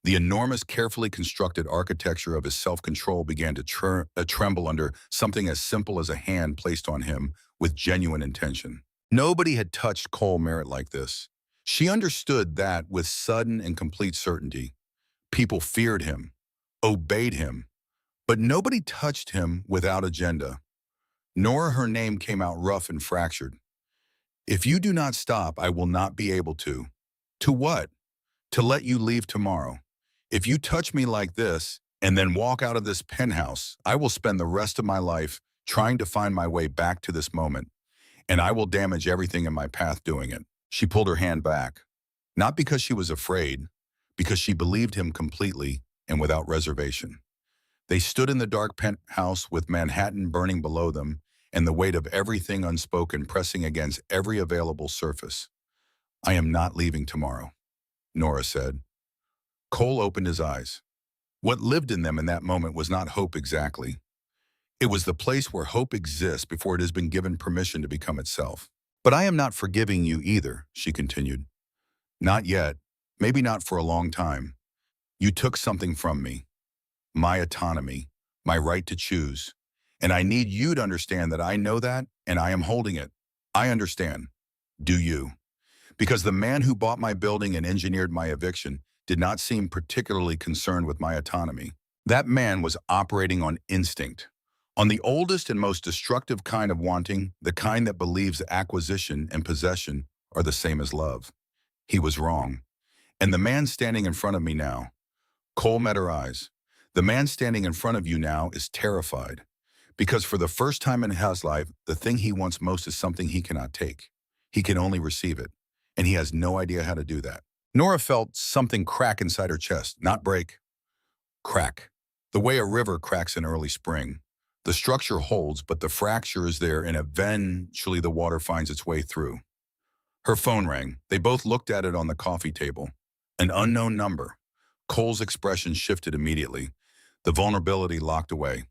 The enormous, carefully constructed architecture of his self-control began to tremble under something as simple as a hand placed on him with genuine intention. Nobody had touched Cole Merritt like this. She understood that with sudden and complete certainty. People feared him, obeyed him, but nobody touched him without agenda. Nora, her name came out rough and fractured. "If you do not stop, I will not be able to." "To what?" "To let you leave tomorrow. If you touch me like this and then walk out of this penthouse, I will spend the rest of my life trying to find my way back to this moment, and I will damage everything in my path doing it." She pulled her hand back, not because she was afraid, because she believed him completely and without reservation. They stood in the dark penthouse with Manhattan burning below them and the weight of everything unspoken pressing against every available surface. "I am not leaving tomorrow," Nora said. Cole opened his eyes. What lived in them in that moment was not hope exactly. It was the place where hope exists before it has been given permission to become itself. "But I am not forgiving you either," she continued. "Not yet. Maybe not for a long time. You took something from me. My autonomy, my right to choose. And I need you to understand that I know that, and I am holding it. I understand. Do you?" Because the man who bought my building and engineered my eviction did not seem particularly concerned with my autonomy. That man was operating on instinct, on the oldest and most destructive kind of wanting, the kind that believes acquisition and possession are the same as love. He was wrong. And the man standing in front of me now, Cole met her eyes. The man standing in front of you now is terrified. Because for the first time in his life, the thing he wants most is something he cannot take. He can only receive it. And he has no idea how to do that. Nora felt something crack inside her chest, not break. Crack. The way a river cracks in early spring. The structure holds, but the fracture is there, and eventually the water finds its way through. Her phone rang. They both looked at it on the coffee table. An unknown number. Cole's expression shifted immediately. The vulnerability locked away.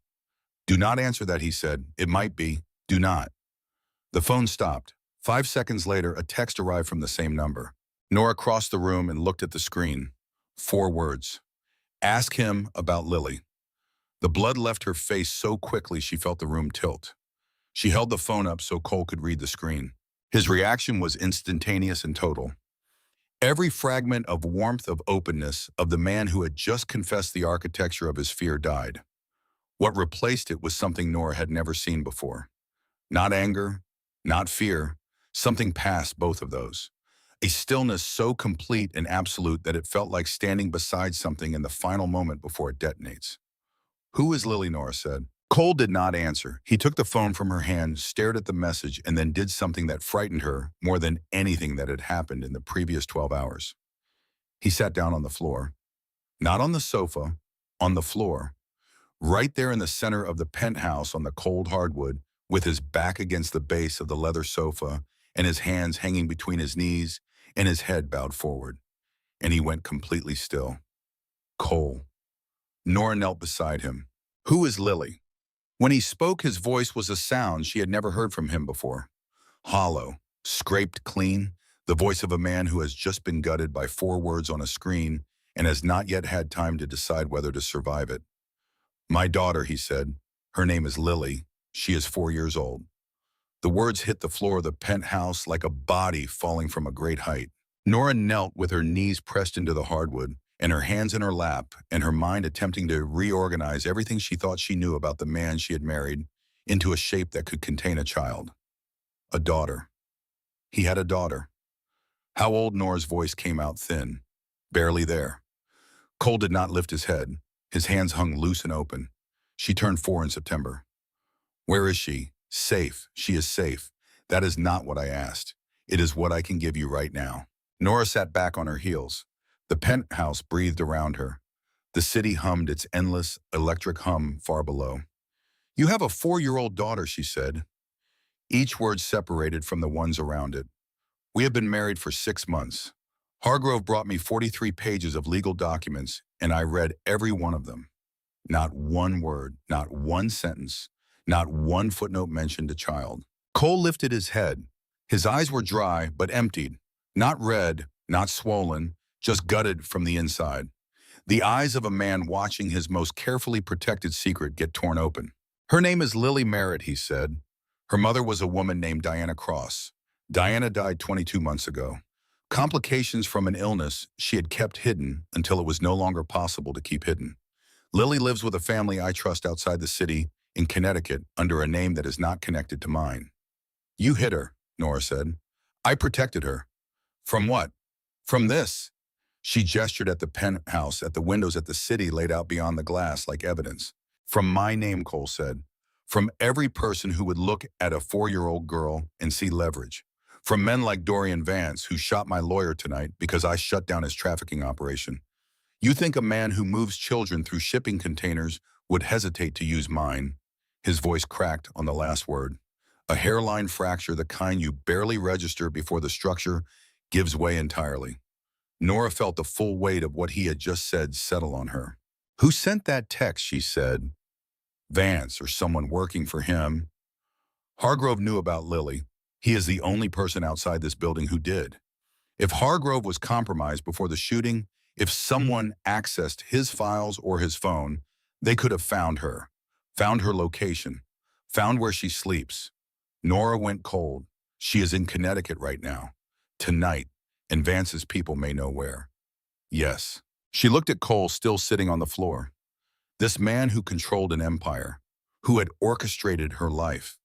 "Do not answer that," he said. "It might be. Do not." The phone stopped. 5 seconds later, a text arrived from the same number. Nora crossed the room and looked at the screen. 4 words. "Ask him about Lily." The blood left her face so quickly she felt the room tilt. She held the phone up so Cole could read the screen. His reaction was instantaneous and total. Every fragment of warmth, of openness, of the man who had just confessed the architecture of his fear died. What replaced it was something Nora had never seen before. Not anger, not fear, something past both of those. A stillness so complete and absolute that it felt like standing beside something in the final moment before it detonates. "Who is Lily?" Nora said. Cole did not answer. He took the phone from her hand, stared at the message, and then did something that frightened her more than anything that had happened in the previous 12 hours. He sat down on the floor. Not on the sofa, on the floor. Right there in the center of the penthouse on the cold hardwood, with his back against the base of the leather sofa and his hands hanging between his knees and his head bowed forward. And he went completely still. Cole. Nora knelt beside him. "Who is Lily?" When he spoke, his voice was a sound she had never heard from him before. Hollow, scraped clean, the voice of a man who has just been gutted by 4 words on a screen and has not yet had time to decide whether to survive it. "My daughter," he said. "Her name is Lily. She is 4 years old." The words hit the floor of the penthouse like a body falling from a great height. Nora knelt with her knees pressed into the hardwood, and her hands in her lap, and her mind attempting to reorganize everything she thought she knew about the man she had married into a shape that could contain a child. A daughter. He had a daughter. How old? Nora's voice came out thin. Barely there. Cole did not lift his head. His hands hung loose and open. "She turned 4 in September." "Where is she?" "Safe. She is safe." "That is not what I asked. It is what I can give you right now." Nora sat back on her heels. The penthouse breathed around her. The city hummed its endless, electric hum far below. "You have a 4-year-old daughter," she said, each word separated from the ones around it. "We have been married for 6 months. Hargrove brought me 43 pages of legal documents, and I read every one of them. Not one word, not one sentence, not one footnote mentioned a child." Cole lifted his head. His eyes were dry, but emptied. Not red, not swollen, just gutted from the inside. The eyes of a man watching his most carefully protected secret get torn open. "Her name is Lily Merritt," he said. "Her mother was a woman named Diana Cross. Diana died 22 months ago. Complications from an illness she had kept hidden until it was no longer possible to keep hidden. Lily lives with a family I trust outside the city, in Connecticut, under a name that is not connected to mine." "You hid her," Nora said. "I protected her." "From what?" "From this." She gestured at the penthouse, at the windows, at the city laid out beyond the glass like evidence. "From my name," Cole said. "From every person who would look at a 4-year-old girl and see leverage. From men like Dorian Vance, who shot my lawyer tonight because I shut down his trafficking operation. You think a man who moves children through shipping containers would hesitate to use mine?" His voice cracked on the last word. A hairline fracture, the kind you barely register before the structure gives way entirely. Nora felt the full weight of what he had just said settle on her. "Who sent that text?" she said. "Vance, or someone working for him." Hargrove knew about Lily. He is the only person outside this building who did. If Hargrove was compromised before the shooting, if someone accessed his files or his phone, they could have found her location, found where she sleeps. Nora went cold. She is in Connecticut right now. Tonight. And Vance's people may know where. Yes. She looked at Cole, still sitting on the floor. This man who controlled an empire, who had orchestrated her life,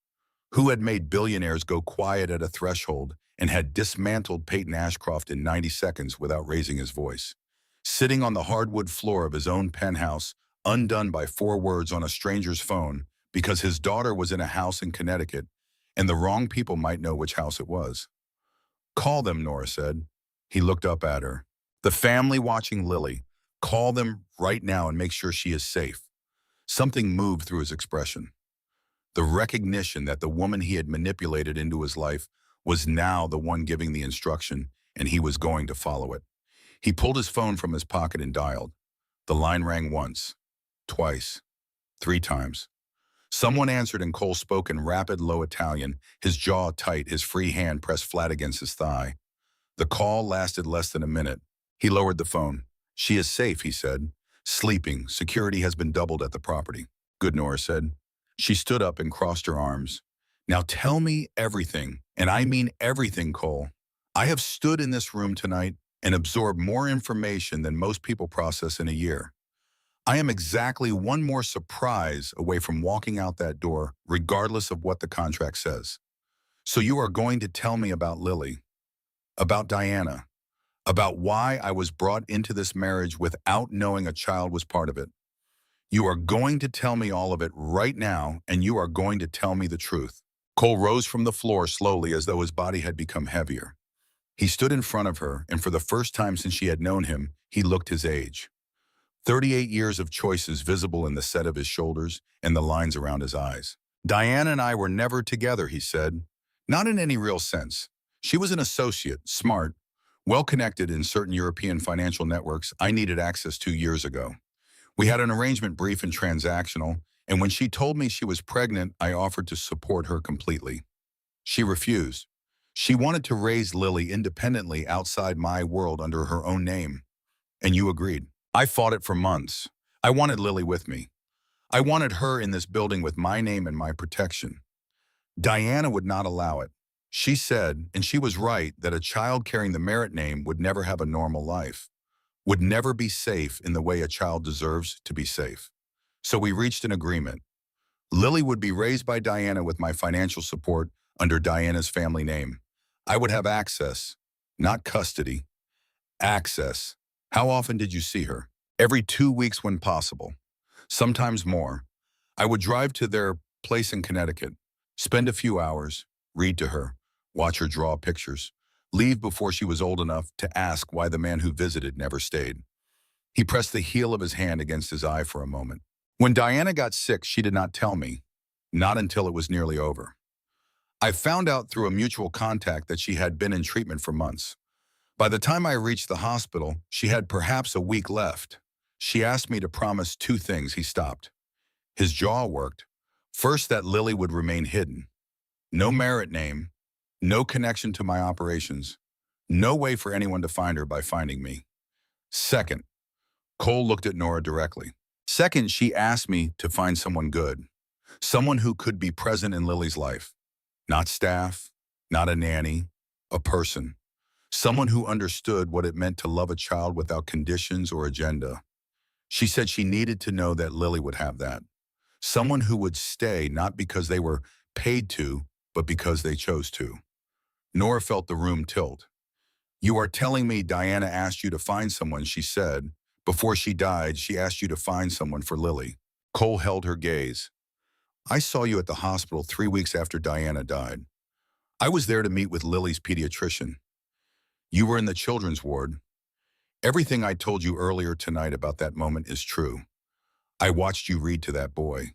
who had made billionaires go quiet at a threshold and had dismantled Peyton Ashcroft in 90 seconds without raising his voice. Sitting on the hardwood floor of his own penthouse, undone by 4 words on a stranger's phone because his daughter was in a house in Connecticut and the wrong people might know which house it was. "Call them," Nora said. He looked up at her. "The family watching Lily. Call them right now and make sure she is safe." Something moved through his expression. The recognition that the woman he had manipulated into his life was now the one giving the instruction, and he was going to follow it. He pulled his phone from his pocket and dialed. The line rang once, twice, 3 times. Someone answered, and Cole spoke in rapid, low Italian, his jaw tight, his free hand pressed flat against his thigh. The call lasted less than a minute. He lowered the phone. "She is safe," he said. "Sleeping. Security has been doubled at the property." "Good," Nora said. She stood up and crossed her arms. "Now tell me everything, And I mean everything, Cole. I have stood in this room tonight and absorbed more information than most people process in a year. I am exactly one more surprise away from walking out that door, regardless of what the contract says. So you are going to tell me about Lily, about Diana, about why I was brought into this marriage without knowing a child was part of it. You are going to tell me all of it right now, and you are going to tell me the truth. Cole rose from the floor slowly as though his body had become heavier. He stood in front of her, and for the first time since she had known him, he looked his age. 38 years of choices visible in the set of his shoulders and the lines around his eyes. Diana and I were never together, he said. Not in any real sense. She was an associate, smart, well-connected in certain European financial networks I needed access to years ago. We had an arrangement brief and transactional, and when she told me she was pregnant, I offered to support her completely. She refused. She wanted to raise Lily independently outside my world under her own name. And you agreed. I fought it for months. I wanted Lily with me. I wanted her in this building with my name and my protection. Diana would not allow it. She said, and she was right, that a child carrying the Merritt name would never have a normal life, would never be safe in the way a child deserves to be safe. So we reached an agreement. Lily would be raised by Diana with my financial support under Diana's family name. I would have access, not custody. Access. How often did you see her? Every 2 weeks when possible. Sometimes more. I would drive to their place in Connecticut, spend a few hours, read to her, watch her draw pictures, leave before she was old enough to ask why the man who visited never stayed. He pressed the heel of his hand against his eye for a moment. When Diana got sick, she did not tell me, not until it was nearly over. I found out through a mutual contact that she had been in treatment for months. By the time I reached the hospital, she had perhaps a week left. She asked me to promise 2 things. He stopped. His jaw worked. First, that Lily would remain hidden. No Merritt name, no connection to my operations, no way for anyone to find her by finding me. Second, Cole looked at Nora directly. Second, she asked me to find someone good, someone who could be present in Lily's life. Not staff, not a nanny, a person. Someone who understood what it meant to love a child without conditions or agenda. She said she needed to know that Lily would have that. Someone who would stay not because they were paid to, but because they chose to. Nora felt the room tilt. You are telling me Diana asked you to find someone, she said. Before she died, she asked you to find someone for Lily. Cole held her gaze. I saw you at the hospital 3 weeks after Diana died. I was there to meet with Lily's pediatrician. You were in the children's ward. Everything I told you earlier tonight about that moment is true. I watched you read to that boy.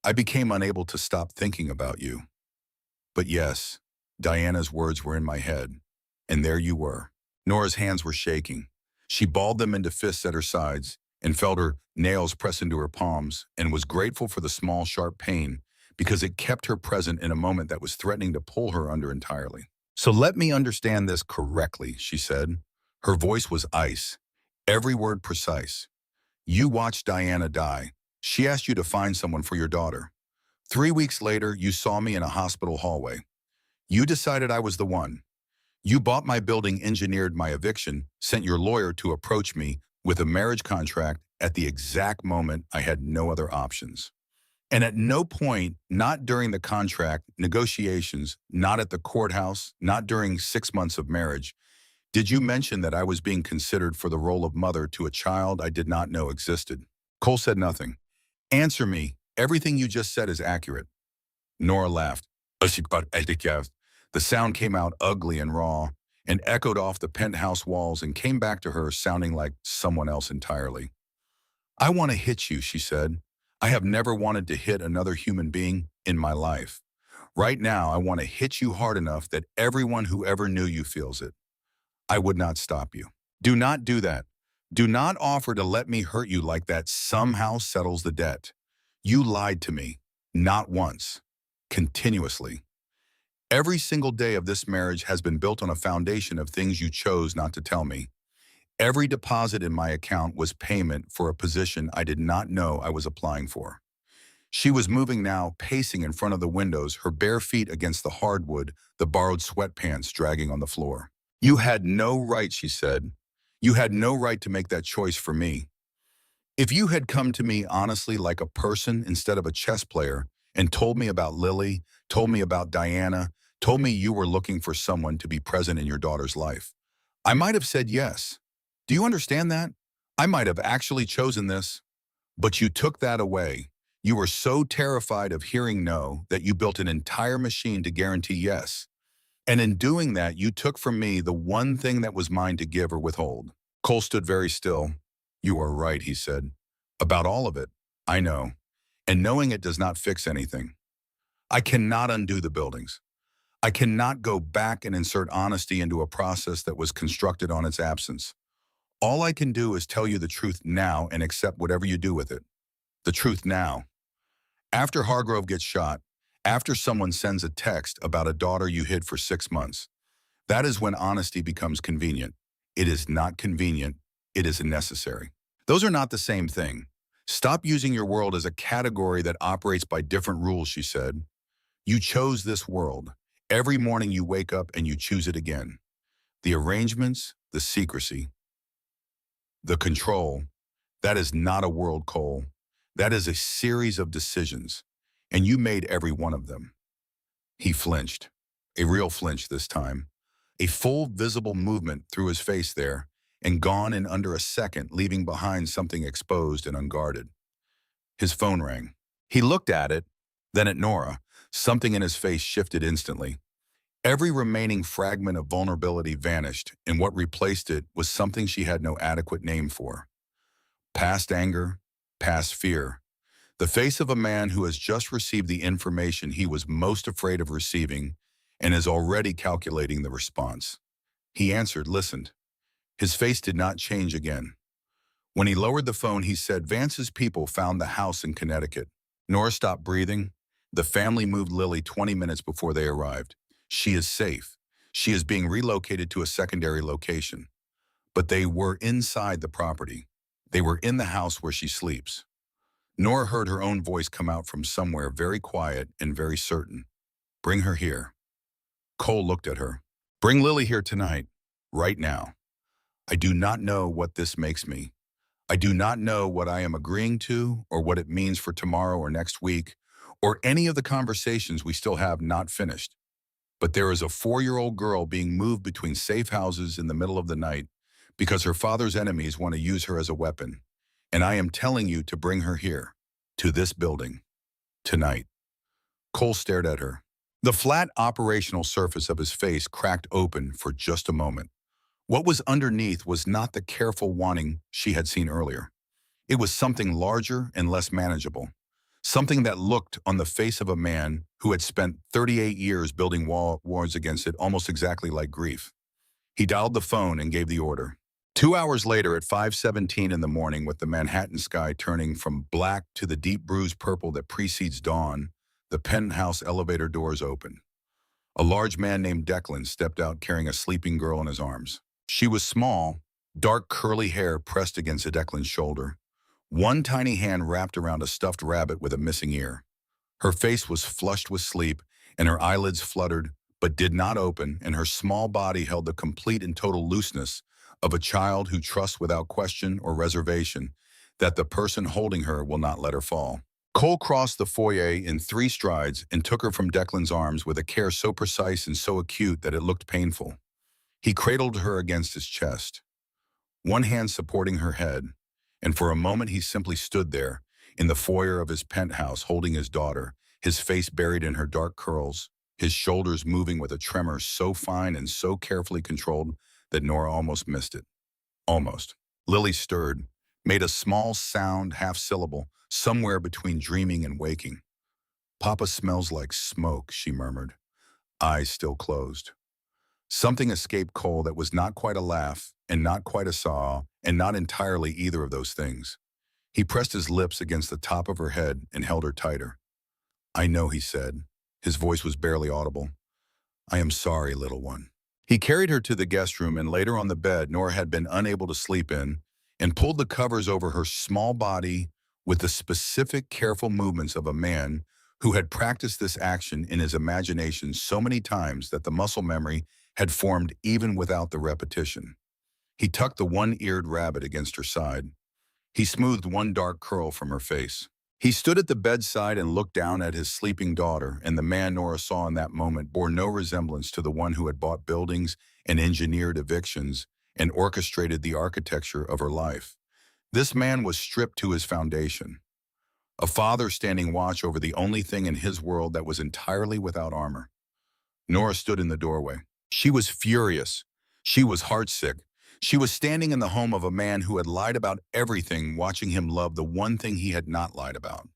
I became unable to stop thinking about you. But yes, Diana's words were in my head. And there you were. Nora's hands were shaking. She balled them into fists at her sides and felt her nails press into her palms and was grateful for the small, sharp pain because it kept her present in a moment that was threatening to pull her under entirely. So let me understand this correctly, she said. Her voice was ice, every word precise. You watched Diana die. She asked you to find someone for your daughter. 3 weeks later, you saw me in a hospital hallway. You decided I was the one. You bought my building, engineered my eviction, sent your lawyer to approach me with a marriage contract at the exact moment I had no other options. And at no point, not during the contract negotiations, not at the courthouse, not during 6 months of marriage, did you mention that I was being considered for the role of mother to a child I did not know existed? Cole said nothing. Answer me. Everything you just said is accurate. Nora laughed. The sound came out ugly and raw and echoed off the penthouse walls and came back to her sounding like someone else entirely. I want to hit you, she said. I have never wanted to hit another human being in my life. Right now, I want to hit you hard enough that everyone who ever knew you feels it. I would not stop you. Do not do that. Do not offer to let me hurt you like that somehow settles the debt. You lied to me, not once, continuously. Every single day of this marriage has been built on a foundation of things you chose not to tell me. Every deposit in my account was payment for a position I did not know I was applying for. She was moving now, pacing in front of the windows, her bare feet against the hardwood, the borrowed sweatpants dragging on the floor. You had no right, she said. You had no right to make that choice for me. If you had come to me honestly like a person instead of a chess player and told me about Lily, told me about Diana, told me you were looking for someone to be present in your daughter's life, I might have said yes. Do you understand that? I might have actually chosen this. But you took that away. You were so terrified of hearing no that you built an entire machine to guarantee yes. And in doing that, you took from me the one thing that was mine to give or withhold. Cole stood very still. You are right, he said. About all of it, I know. And knowing it does not fix anything. I cannot undo the buildings. I cannot go back and insert honesty into a process that was constructed on its absence. All I can do is tell you the truth now and accept whatever you do with it. The truth now. After Hargrove gets shot, after someone sends a text about a daughter you hid for 6 months, that is when honesty becomes convenient. It is not convenient. It is necessary. Those are not the same thing. Stop using your world as a category that operates by different rules, she said. You chose this world. Every morning you wake up and you choose it again. The arrangements, the secrecy, the control, that is not a world, Cole. That is a series of decisions, and you made every one of them. He flinched, a real flinch this time, a full visible movement through his face there, and gone in under a second, leaving behind something exposed and unguarded. His phone rang. He looked at it, then at Nora. Something in his face shifted instantly. Every remaining fragment of vulnerability vanished, and what replaced it was something she had no adequate name for. Past anger, past fear. The face of a man who has just received the information he was most afraid of receiving and is already calculating the response. He answered, listened. His face did not change again. When he lowered the phone, he said, Vance's people found the house in Connecticut. Nora stopped breathing. The family moved Lily 20 minutes before they arrived. She is safe. She is being relocated to a secondary location. But they were inside the property. They were in the house where she sleeps. Nora heard her own voice come out from somewhere very quiet and very certain. Bring her here. Cole looked at her. Bring Lily here tonight, right now. I do not know what this makes me. I do not know what I am agreeing to or what it means for tomorrow or next week or any of the conversations we still have not finished. But there is a 4-year-old girl being moved between safe houses in the middle of the night because her father's enemies want to use her as a weapon. And I am telling you to bring her here, to this building, tonight. Cole stared at her. The flat operational surface of his face cracked open for just a moment. What was underneath was not the careful wanting she had seen earlier. It was something larger and less manageable. Something that looked on the face of a man who had spent 38 years building walls against it almost exactly like grief. He dialed the phone and gave the order. 2 hours later at 5:17 in the morning, with the Manhattan sky turning from black to the deep bruised purple that precedes dawn, the penthouse elevator doors opened. A large man named Declan stepped out carrying a sleeping girl in his arms. She was small, dark curly hair pressed against Declan's shoulder. One tiny hand wrapped around a stuffed rabbit with a missing ear. Her face was flushed with sleep, and her eyelids fluttered, but did not open, and her small body held the complete and total looseness of a child who trusts without question or reservation that the person holding her will not let her fall. Cole crossed the foyer in 3 strides and took her from Declan's arms with a care so precise and so acute that it looked painful. He cradled her against his chest, one hand supporting her head, and for a moment he simply stood there in the foyer of his penthouse holding his daughter, his face buried in her dark curls, his shoulders moving with a tremor so fine and so carefully controlled that Nora almost missed it. Almost. Lily stirred, made a small sound, half-syllable, somewhere between dreaming and waking. Papa smells like smoke, she murmured, eyes still closed. Something escaped Cole that was not quite a laugh, and not quite a sob, and not entirely either of those things. He pressed his lips against the top of her head and held her tighter. I know, he said. His voice was barely audible. I am sorry, little one. He carried her to the guest room and laid her on the bed Nora had been unable to sleep in, and pulled the covers over her small body, with the specific, careful movements of a man who had practiced this action in his imagination so many times that the muscle memory had formed even without the repetition. He tucked the one-eared rabbit against her side. He smoothed one dark curl from her face. He stood at the bedside and looked down at his sleeping daughter, and the man Nora saw in that moment bore no resemblance to the one who had bought buildings and engineered evictions and orchestrated the architecture of her life. This man was stripped to his foundation, a father standing watch over the only thing in his world that was entirely without armor. Nora stood in the doorway. She was furious. She was heartsick. She was standing in the home of a man who had lied about everything, watching him love the one thing he had not lied about.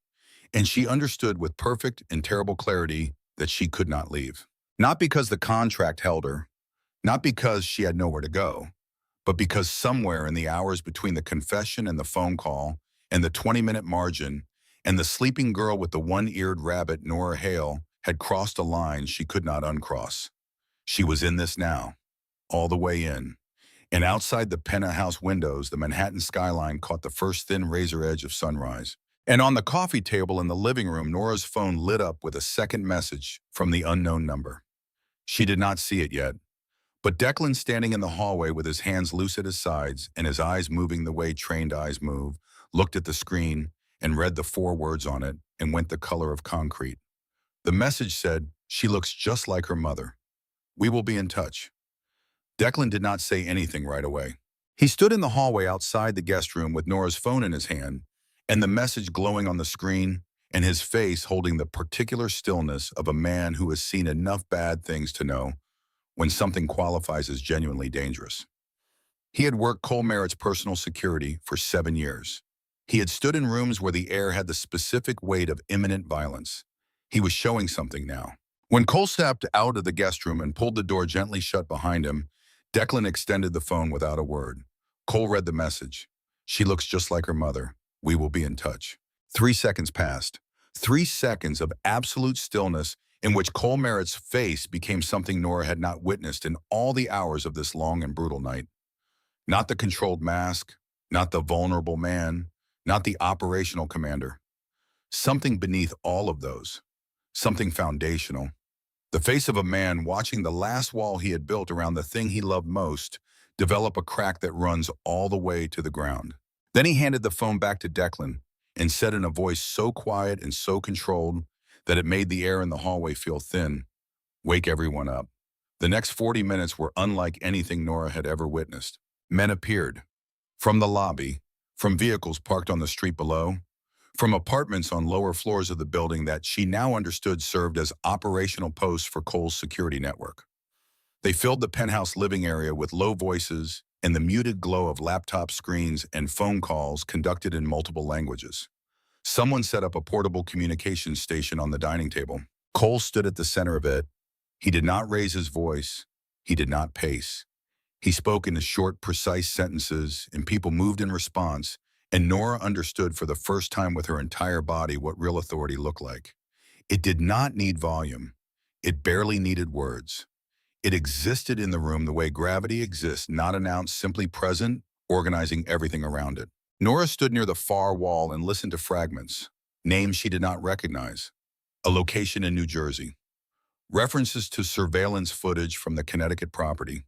And she understood with perfect and terrible clarity that she could not leave. Not because the contract held her, not because she had nowhere to go, but because somewhere in the hours between the confession and the phone call and the 20-minute margin and the sleeping girl with the one-eared rabbit, Nora Hale, had crossed a line she could not uncross. She was in this now, all the way in. And outside the penthouse windows, the Manhattan skyline caught the first thin razor edge of sunrise. And on the coffee table in the living room, Nora's phone lit up with a second message from the unknown number. She did not see it yet, but Declan, standing in the hallway with his hands loose at his sides and his eyes moving the way trained eyes move, looked at the screen and read the 4 words on it and went the color of concrete. The message said, "She looks just like her mother. We will be in touch." Declan did not say anything right away. He stood in the hallway outside the guest room with Nora's phone in his hand and the message glowing on the screen, and his face holding the particular stillness of a man who has seen enough bad things to know when something qualifies as genuinely dangerous. He had worked Cole Merritt's personal security for 7 years. He had stood in rooms where the air had the specific weight of imminent violence. He was showing something now. When Cole stepped out of the guest room and pulled the door gently shut behind him, Declan extended the phone without a word. Cole read the message. "She looks just like her mother. We will be in touch." 3 seconds passed. 3 seconds of absolute stillness in which Cole Merritt's face became something Nora had not witnessed in all the hours of this long and brutal night. Not the controlled mask, not the vulnerable man, not the operational commander. Something beneath all of those. Something foundational. The face of a man watching the last wall he had built around the thing he loved most develop a crack that runs all the way to the ground. Then he handed the phone back to Declan and said in a voice so quiet and so controlled that it made the air in the hallway feel thin, "Wake everyone up." The next 40 minutes were unlike anything Nora had ever witnessed. Men appeared. From the lobby, from vehicles parked on the street below, from apartments on lower floors of the building that she now understood served as operational posts for Cole's security network. They filled the penthouse living area with low voices and the muted glow of laptop screens and phone calls conducted in multiple languages. Someone set up a portable communications station on the dining table. Cole stood at the center of it. He did not raise his voice. He did not pace. He spoke in short, precise sentences, and people moved in response, and Nora understood for the first time with her entire body what real authority looked like. It did not need volume. It barely needed words. It existed in the room the way gravity exists, not announced, simply present, organizing everything around it. Nora stood near the far wall and listened to fragments, names she did not recognize, a location in New Jersey, references to surveillance footage from the Connecticut property,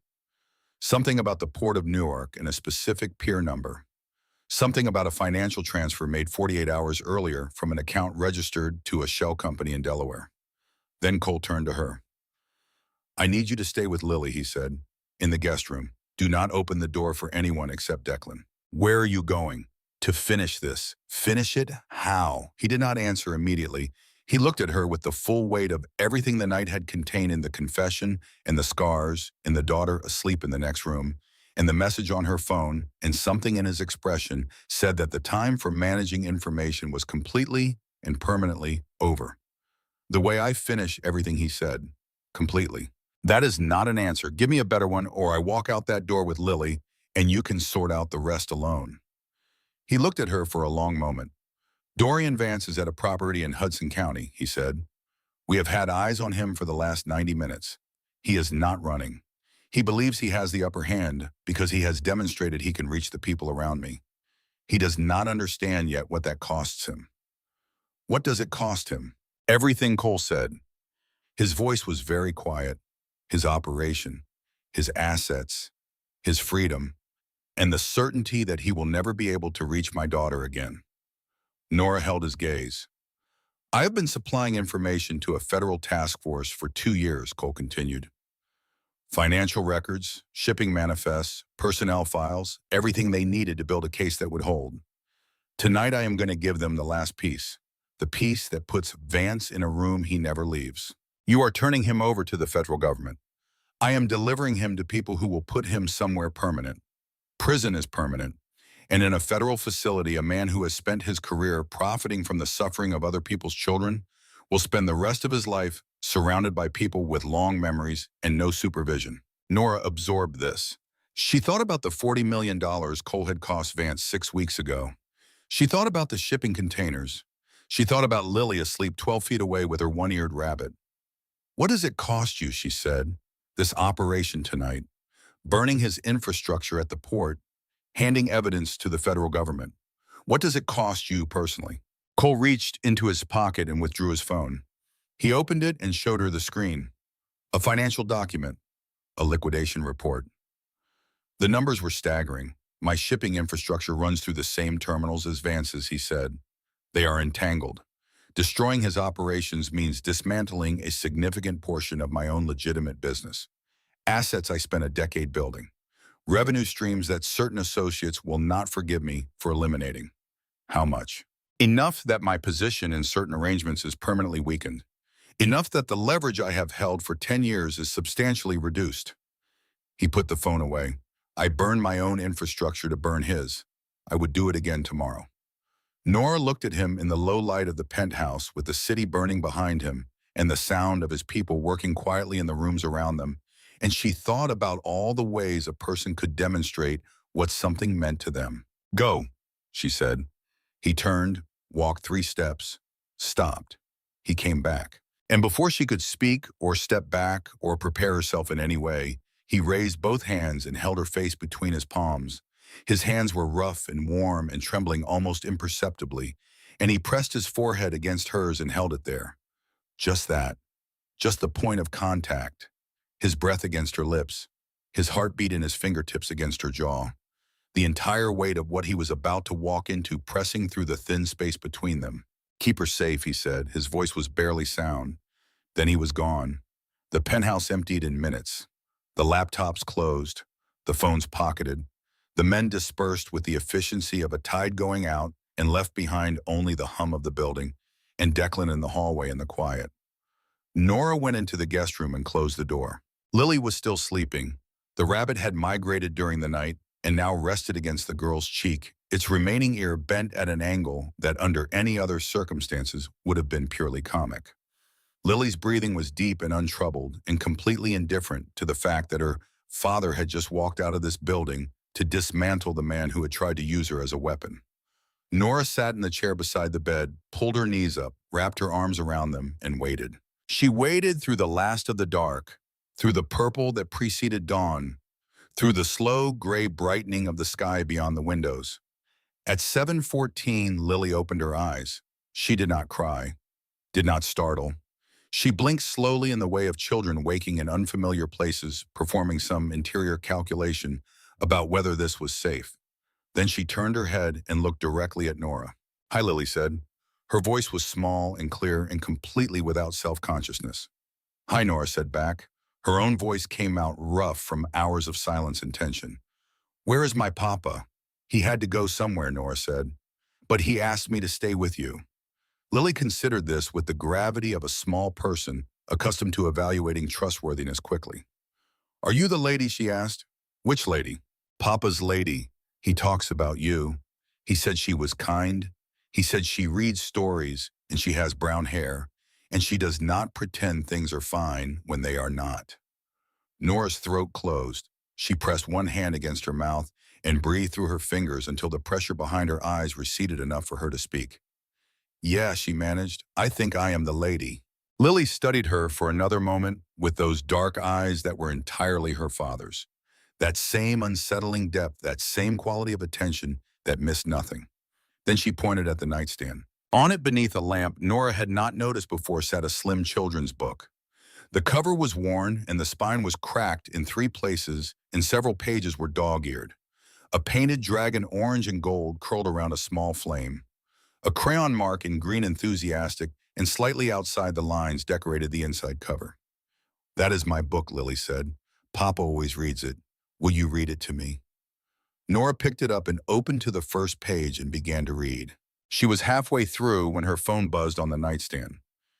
something about the Port of Newark and a specific pier number, something about a financial transfer made 48 hours earlier from an account registered to a shell company in Delaware. Then Cole turned to her. "I need you to stay with Lily," he said, "in the guest room. Do not open the door for anyone except Declan." "Where are you going?" "To finish this." "Finish it? How?" He did not answer immediately. He looked at her with the full weight of everything the night had contained in the confession and the scars and the daughter asleep in the next room and the message on her phone, and something in his expression said that the time for managing information was completely and permanently over. "The way I finish everything," he said, "completely." "That is not an answer. Give me a better one, or I walk out that door with Lily, and you can sort out the rest alone." He looked at her for a long moment. "Dorian Vance is at a property in Hudson County," he said. "We have had eyes on him for the last 90 minutes. He is not running. He believes he has the upper hand because he has demonstrated he can reach the people around me. He does not understand yet what that costs him. What does it cost him? Everything, Cole said. His voice was very quiet. His operation, his assets, his freedom, and the certainty that he will never be able to reach my daughter again. Nora held his gaze. I have been supplying information to a federal task force for 2 years, Cole continued. Financial records, shipping manifests, personnel files, everything they needed to build a case that would hold. Tonight I am going to give them the last piece, the piece that puts Vance in a room he never leaves. You are turning him over to the federal government. I am delivering him to people who will put him somewhere permanent. Prison is permanent. And in a federal facility, a man who has spent his career profiting from the suffering of other people's children will spend the rest of his life surrounded by people with long memories and no supervision. Nora absorbed this. She thought about the $40 million Cole had cost Vance 6 weeks ago. She thought about the shipping containers. She thought about Lily asleep 12 feet away with her one-eared rabbit. What does it cost you, she said, this operation tonight? Burning his infrastructure at the port, handing evidence to the federal government. What does it cost you personally? Cole reached into his pocket and withdrew his phone. He opened it and showed her the screen. A financial document, a liquidation report. The numbers were staggering. My shipping infrastructure runs through the same terminals as Vance's, he said. They are entangled. Destroying his operations means dismantling a significant portion of my own legitimate business. Assets I spent a decade building. Revenue streams that certain associates will not forgive me for eliminating. How much? Enough that my position in certain arrangements is permanently weakened. Enough that the leverage I have held for 10 years is substantially reduced. He put the phone away. I burned my own infrastructure to burn his. I would do it again tomorrow. Nora looked at him in the low light of the penthouse with the city burning behind him and the sound of his people working quietly in the rooms around them, and she thought about all the ways a person could demonstrate what something meant to them. Go, she said. He turned, walked 3 steps, stopped. He came back. And before she could speak or step back or prepare herself in any way, he raised both hands and held her face between his palms. His hands were rough and warm and trembling almost imperceptibly, and he pressed his forehead against hers and held it there. Just that. Just the point of contact. His breath against her lips. His heartbeat in his fingertips against her jaw. The entire weight of what he was about to walk into pressing through the thin space between them. Keep her safe, he said. His voice was barely sound. Then he was gone. The penthouse emptied in minutes. The laptops closed. The phones pocketed. The men dispersed with the efficiency of a tide going out and left behind only the hum of the building and Declan in the hallway in the quiet. Nora went into the guest room and closed the door. Lily was still sleeping. The rabbit had migrated during the night and now rested against the girl's cheek, its remaining ear bent at an angle that under any other circumstances would have been purely comic. Lily's breathing was deep and untroubled and completely indifferent to the fact that her father had just walked out of this building to dismantle the man who had tried to use her as a weapon. Nora sat in the chair beside the bed, pulled her knees up, wrapped her arms around them, and waited. She waited through the last of the dark, through the purple that preceded dawn, through the slow gray brightening of the sky beyond the windows. At 7:14, Lily opened her eyes. She did not cry, did not startle. She blinked slowly in the way of children waking in unfamiliar places, performing some interior calculation about whether this was safe. Then she turned her head and looked directly at Nora. Hi, Lily said. Her voice was small and clear and completely without self-consciousness. Hi, Nora said back. Her own voice came out rough from hours of silence and tension. Where is my papa? He had to go somewhere, Nora said. But he asked me to stay with you. Lily considered this with the gravity of a small person accustomed to evaluating trustworthiness quickly. Are you the lady, she asked. Which lady? Papa's lady. He talks about you. He said she was kind. He said she reads stories and she has brown hair, and she does not pretend things are fine when they are not. Nora's throat closed. She pressed one hand against her mouth and breathed through her fingers until the pressure behind her eyes receded enough for her to speak. Yeah, she managed. I think I am the lady. Lily studied her for another moment with those dark eyes that were entirely her father's. That same unsettling depth, that same quality of attention that missed nothing. Then she pointed at the nightstand. On it beneath a lamp Nora had not noticed before sat a slim children's book. The cover was worn and the spine was cracked in 3 places and several pages were dog-eared. A painted dragon orange and gold curled around a small flame. A crayon mark in green enthusiastic and slightly outside the lines decorated the inside cover. "That is my book," Lily said. "Papa always reads it. Will you read it to me?" Nora picked it up and opened to the first page and began to read. She was halfway through when her phone buzzed on the nightstand.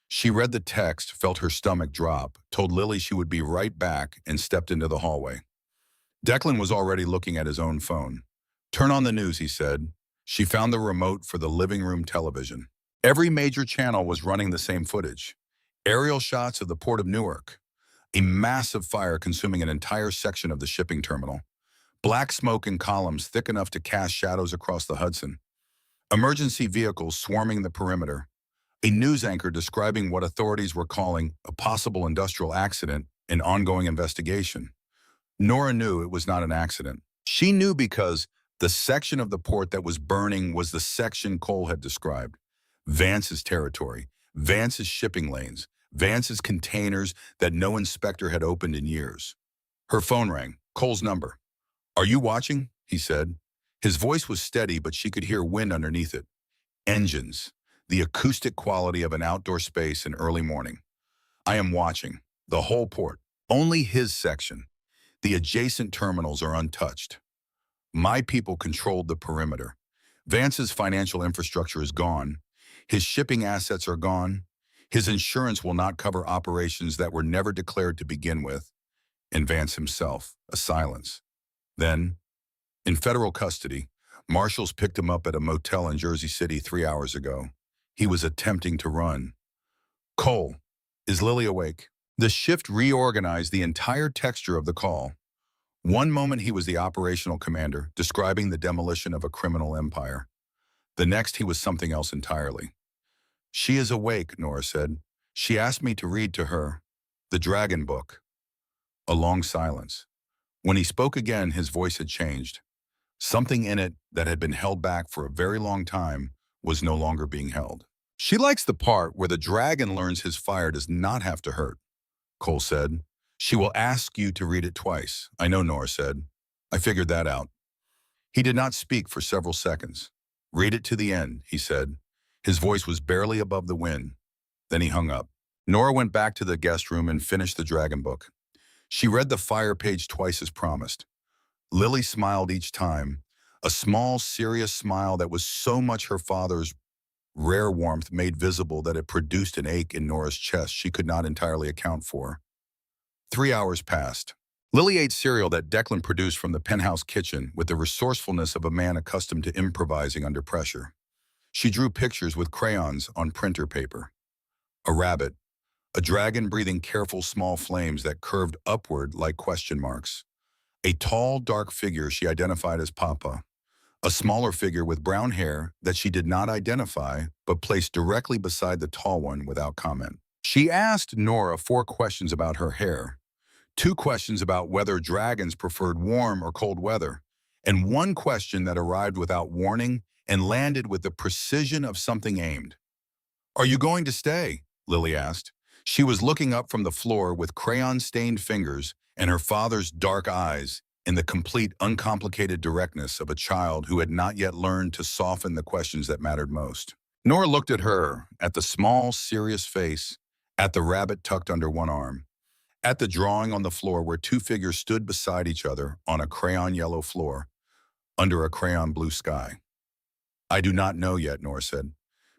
She read the text, felt her stomach drop, told Lily she would be right back, and stepped into the hallway. Declan was already looking at his own phone. "Turn on the news," he said. She found the remote for the living room television. Every major channel was running the same footage. Aerial shots of the port of Newark. A massive fire consuming an entire section of the shipping terminal. Black smoke in columns thick enough to cast shadows across the Hudson. Emergency vehicles swarming the perimeter. A news anchor describing what authorities were calling a possible industrial accident and ongoing investigation. Nora knew it was not an accident. She knew because the section of the port that was burning was the section Cole had described. Vance's territory, Vance's shipping lanes, Vance's containers that no inspector had opened in years. Her phone rang. Cole's number. "Are you watching?" he said. His voice was steady, but she could hear wind underneath it. Engines, the acoustic quality of an outdoor space in early morning. "I am watching. The whole port. Only his section. The adjacent terminals are untouched. My people controlled the perimeter. Vance's financial infrastructure is gone. His shipping assets are gone. His insurance will not cover operations that were never declared to begin with." And Vance himself, a silence. Then, in federal custody, marshals picked him up at a motel in Jersey City 3 hours ago. He was attempting to run. "Cole, is Lily awake?" The shift reorganized the entire texture of the call. One moment he was the operational commander, describing the demolition of a criminal empire. The next he was something else entirely. "She is awake," Nora said. "She asked me to read to her the Dragon Book." A long silence. When he spoke again, his voice had changed. Something in it that had been held back for a very long time was no longer being held. "She likes the part where the dragon learns his fire does not have to hurt," Cole said. "She will ask you to read it twice." "I know," Nora said. "I figured that out." He did not speak for several seconds. "Read it to the end," he said. His voice was barely above the wind. Then he hung up. Nora went back to the guest room and finished the Dragon Book. She read the fire page twice as promised. Lily smiled each time, a small, serious smile that was so much her father's rare warmth made visible that it produced an ache in Nora's chest she could not entirely account for. 3 hours passed. Lily ate cereal that Declan produced from the penthouse kitchen with the resourcefulness of a man accustomed to improvising under pressure. She drew pictures with crayons on printer paper. A rabbit, a dragon breathing careful small flames that curved upward like question marks. A tall, dark figure she identified as Papa. A smaller figure with brown hair that she did not identify, but placed directly beside the tall one without comment. She asked Nora 4 questions about her hair, 2 questions about whether dragons preferred warm or cold weather, and 1 question that arrived without warning and landed with the precision of something aimed. "Are you going to stay?" Lily asked. She was looking up from the floor with crayon-stained fingers and her father's dark eyes in the complete, uncomplicated directness of a child who had not yet learned to soften the questions that mattered most. Nora looked at her, at the small, serious face, at the rabbit tucked under one arm, at the drawing on the floor where 2 figures stood beside each other on a crayon-yellow floor, under a crayon-blue sky. "I do not know yet," Nora said,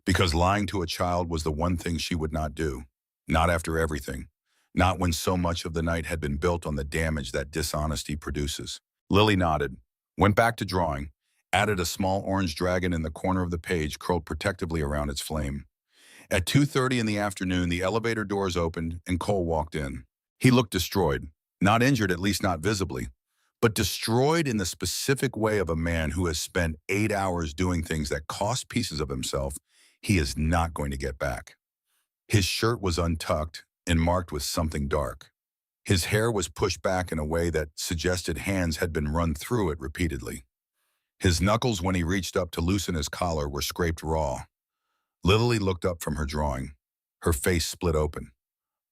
because lying to a child was the one thing she would not do. Not after everything. Not when so much of the night had been built on the damage that dishonesty produces. Lily nodded, went back to drawing, added a small orange dragon in the corner of the page curled protectively around its flame. At 2:30 in the afternoon, the elevator doors opened and Cole walked in. He looked destroyed. Not injured, at least not visibly, but destroyed in the specific way of a man who has spent 8 hours doing things that cost pieces of himself he is not going to get back. His shirt was untucked and marked with something dark. His hair was pushed back in a way that suggested hands had been run through it repeatedly. His knuckles, when he reached up to loosen his collar, were scraped raw. Lily looked up from her drawing. Her face split open.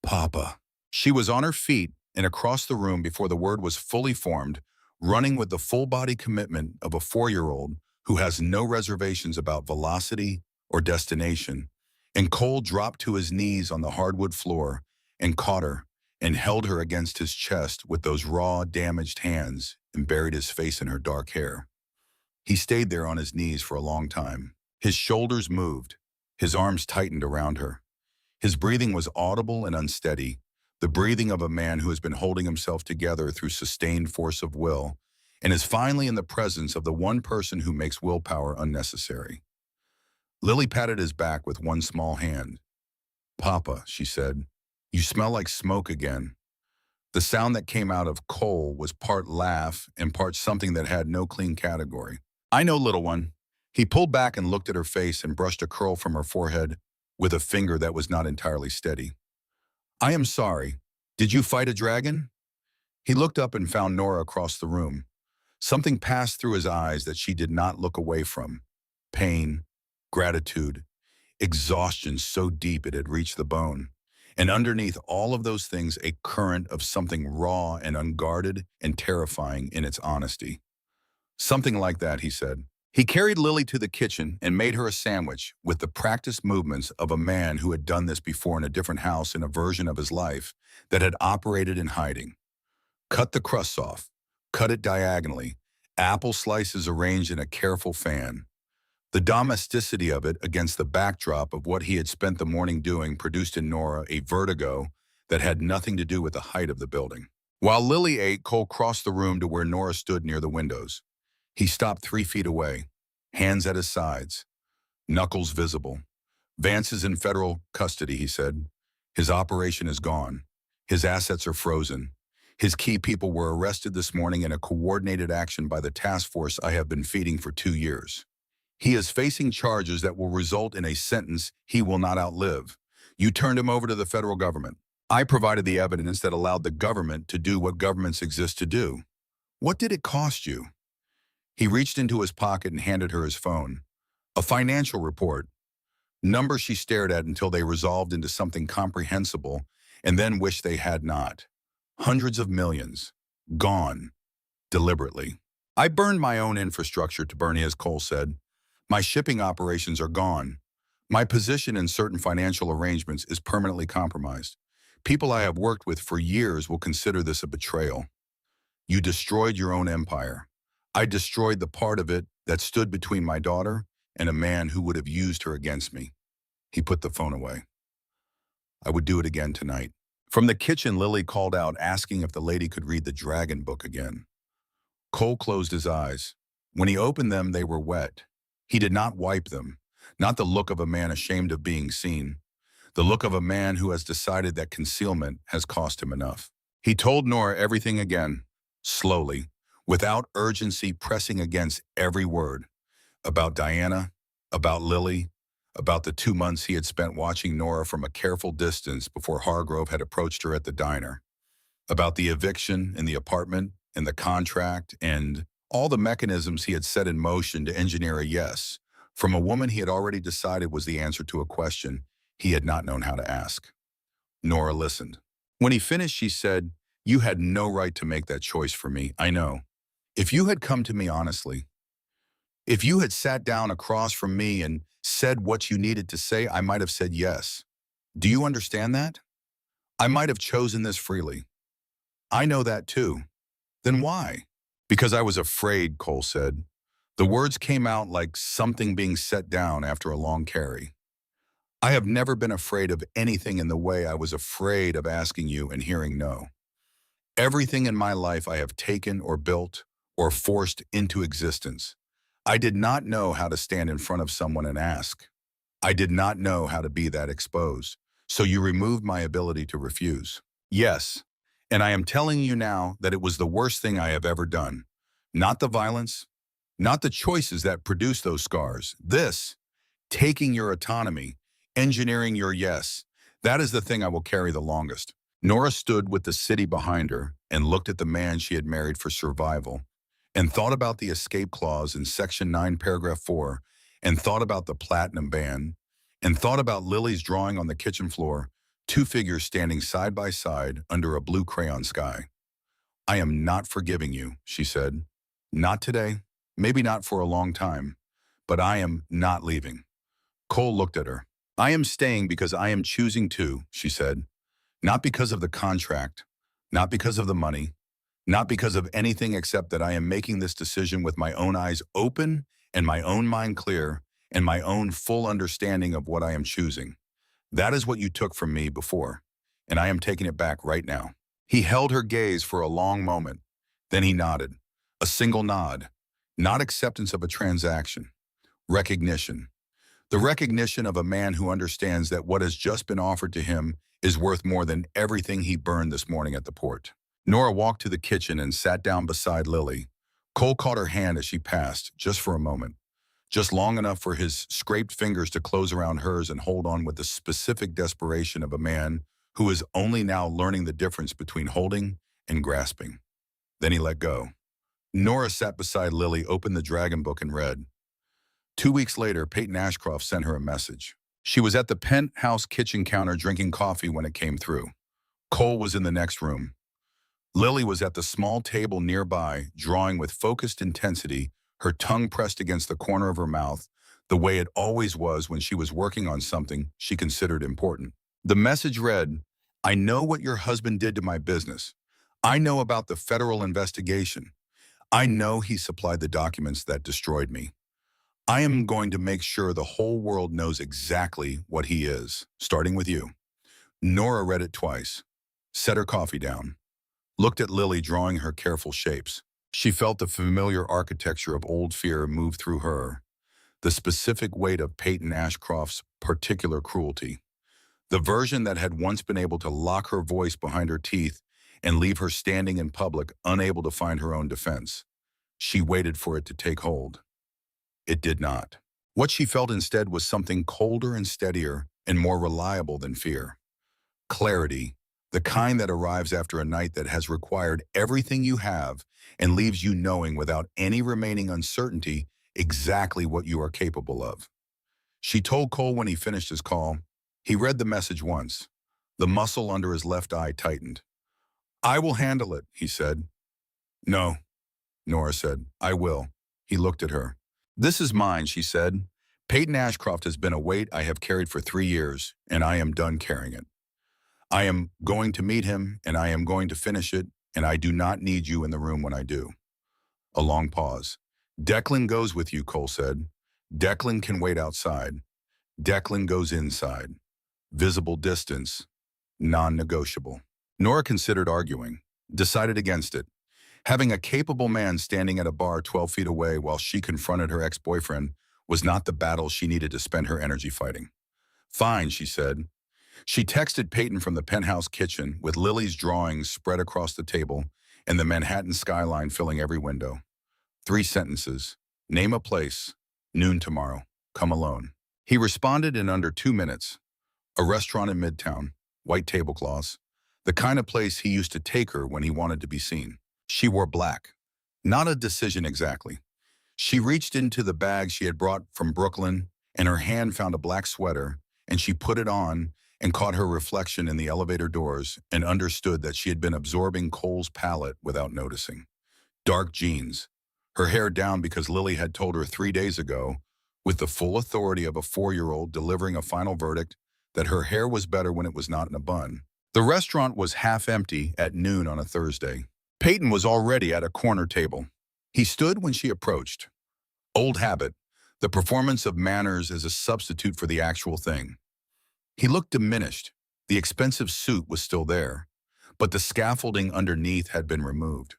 Papa. She was on her feet and across the room before the word was fully formed, running with the full-body commitment of a 4-year-old who has no reservations about velocity or destination. And Cole dropped to his knees on the hardwood floor and caught her and held her against his chest with those raw, damaged hands and buried his face in her dark hair. He stayed there on his knees for a long time. His shoulders moved. His arms tightened around her. His breathing was audible and unsteady, the breathing of a man who has been holding himself together through sustained force of will and is finally in the presence of the one person who makes willpower unnecessary. Lily patted his back with one small hand. Papa, she said, you smell like smoke again. The sound that came out of Cole was part laugh and part something that had no clean category. I know, little one. He pulled back and looked at her face and brushed a curl from her forehead with a finger that was not entirely steady. I am sorry. Did you fight a dragon? He looked up and found Nora across the room. Something passed through his eyes that she did not look away from. Pain, gratitude, exhaustion so deep it had reached the bone. And underneath all of those things, a current of something raw and unguarded and terrifying in its honesty. Something like that, he said. He carried Lily to the kitchen and made her a sandwich with the practiced movements of a man who had done this before in a different house in a version of his life that had operated in hiding. Cut the crusts off, cut it diagonally, apple slices arranged in a careful fan. The domesticity of it against the backdrop of what he had spent the morning doing produced in Nora a vertigo that had nothing to do with the height of the building. While Lily ate, Cole crossed the room to where Nora stood near the windows. He stopped 3 feet away, hands at his sides, knuckles visible. Vance is in federal custody, he said. His operation is gone. His assets are frozen. His key people were arrested this morning in a coordinated action by the task force I have been feeding for 2 years. He is facing charges that will result in a sentence he will not outlive. You turned him over to the federal government. I provided the evidence that allowed the government to do what governments exist to do. What did it cost you? He reached into his pocket and handed her his phone. A financial report. Numbers she stared at until they resolved into something comprehensible and then wished they had not. Hundreds of millions. Gone. Deliberately. I burned my own infrastructure, Tabernias, Cole said. My shipping operations are gone. My position in certain financial arrangements is permanently compromised. People I have worked with for years will consider this a betrayal. You destroyed your own empire. I destroyed the part of it that stood between my daughter and a man who would have used her against me. He put the phone away. I would do it again tonight. From the kitchen, Lily called out, asking if the lady could read the dragon book again. Cole closed his eyes. When he opened them, they were wet. He did not wipe them, not the look of a man ashamed of being seen, the look of a man who has decided that concealment has cost him enough. He told Nora everything again, slowly, without urgency, pressing against every word, about Diana, about Lily, about the 2 months he had spent watching Nora from a careful distance before Hargrove had approached her at the diner, about the eviction in the apartment and the contract and all the mechanisms he had set in motion to engineer a yes from a woman he had already decided was the answer to a question he had not known how to ask. Nora listened. When he finished, she said, "You had no right to make that choice for me, I know. If you had come to me honestly, if you had sat down across from me and said what you needed to say, I might have said yes. Do you understand that? I might have chosen this freely. I know that too. Then why?" "Because I was afraid," Cole said. The words came out like something being set down after a long carry. "I have never been afraid of anything in the way I was afraid of asking you and hearing no. Everything in my life I have taken or built or forced into existence. I did not know how to stand in front of someone and ask. I did not know how to be that exposed. So you removed my ability to refuse. Yes, and I am telling you now that it was the worst thing I have ever done. Not the violence, not the choices that produced those scars. This, taking your autonomy, engineering your yes, that is the thing I will carry the longest." Nora stood with the city behind her and looked at the man she had married for survival, and thought about the escape clause in Section 9, Paragraph 4, and thought about the platinum band, and thought about Lily's drawing on the kitchen floor, two figures standing side by side under a blue crayon sky. I am not forgiving you, she said. Not today, maybe not for a long time, but I am not leaving. Cole looked at her. I am staying because I am choosing to, she said. Not because of the contract, not because of the money, not because of anything except that I am making this decision with my own eyes open and my own mind clear and my own full understanding of what I am choosing. That is what you took from me before, and I am taking it back right now. He held her gaze for a long moment. Then he nodded. A single nod. Not acceptance of a transaction. Recognition. The recognition of a man who understands that what has just been offered to him is worth more than everything he burned this morning at the port. Nora walked to the kitchen and sat down beside Lily. Cole caught her hand as she passed, just for a moment. Just long enough for his scraped fingers to close around hers and hold on with the specific desperation of a man who is only now learning the difference between holding and grasping. Then he let go. Nora sat beside Lily, opened the Dragon Book, and read. 2 weeks later, Peyton Ashcroft sent her a message. She was at the penthouse kitchen counter drinking coffee when it came through. Cole was in the next room. Lily was at the small table nearby, drawing with focused intensity, her tongue pressed against the corner of her mouth, the way it always was when she was working on something she considered important. The message read, I know what your husband did to my business. I know about the federal investigation. I know he supplied the documents that destroyed me. I am going to make sure the whole world knows exactly what he is, starting with you. Nora read it twice, set her coffee down, looked at Lily drawing her careful shapes. She felt the familiar architecture of old fear move through her, the specific weight of Peyton Ashcroft's particular cruelty, the version that had once been able to lock her voice behind her teeth and leave her standing in public, unable to find her own defense. She waited for it to take hold. It did not. What she felt instead was something colder and steadier and more reliable than fear. Clarity, the kind that arrives after a night that has required everything you have and leaves you knowing without any remaining uncertainty exactly what you are capable of. She told Cole when he finished his call. He read the message once. The muscle under his left eye tightened. I will handle it, he said. No, Nora said. I will. He looked at her. This is mine, she said. Peyton Ashcroft has been a weight I have carried for 3 years, and I am done carrying it. I am going to meet him, and I am going to finish it, and I do not need you in the room when I do. A long pause. Declan goes with you, Cole said. Declan can wait outside. Declan goes inside. Visible distance. Non-negotiable. Nora considered arguing, decided against it. Having a capable man standing at a bar 12 feet away while she confronted her ex-boyfriend was not the battle she needed to spend her energy fighting. Fine, she said. She texted Peyton from the penthouse kitchen with Lily's drawings spread across the table and the Manhattan skyline filling every window. 3 sentences. Name a place. Noon tomorrow. Come alone. He responded in under 2 minutes. A restaurant in Midtown. White tablecloths. The kind of place he used to take her when he wanted to be seen. She wore black. Not a decision exactly. She reached into the bag she had brought from Brooklyn, and her hand found a black sweater, and she put it on and caught her reflection in the elevator doors and understood that she had been absorbing Cole's palette without noticing. Dark jeans. Her hair down because Lily had told her 3 days ago, with the full authority of a 4-year-old delivering a final verdict, that her hair was better when it was not in a bun. The restaurant was half empty at noon on a Thursday. Peyton was already at a corner table. He stood when she approached. Old habit, the performance of manners as a substitute for the actual thing. He looked diminished. The expensive suit was still there, but the scaffolding underneath had been removed.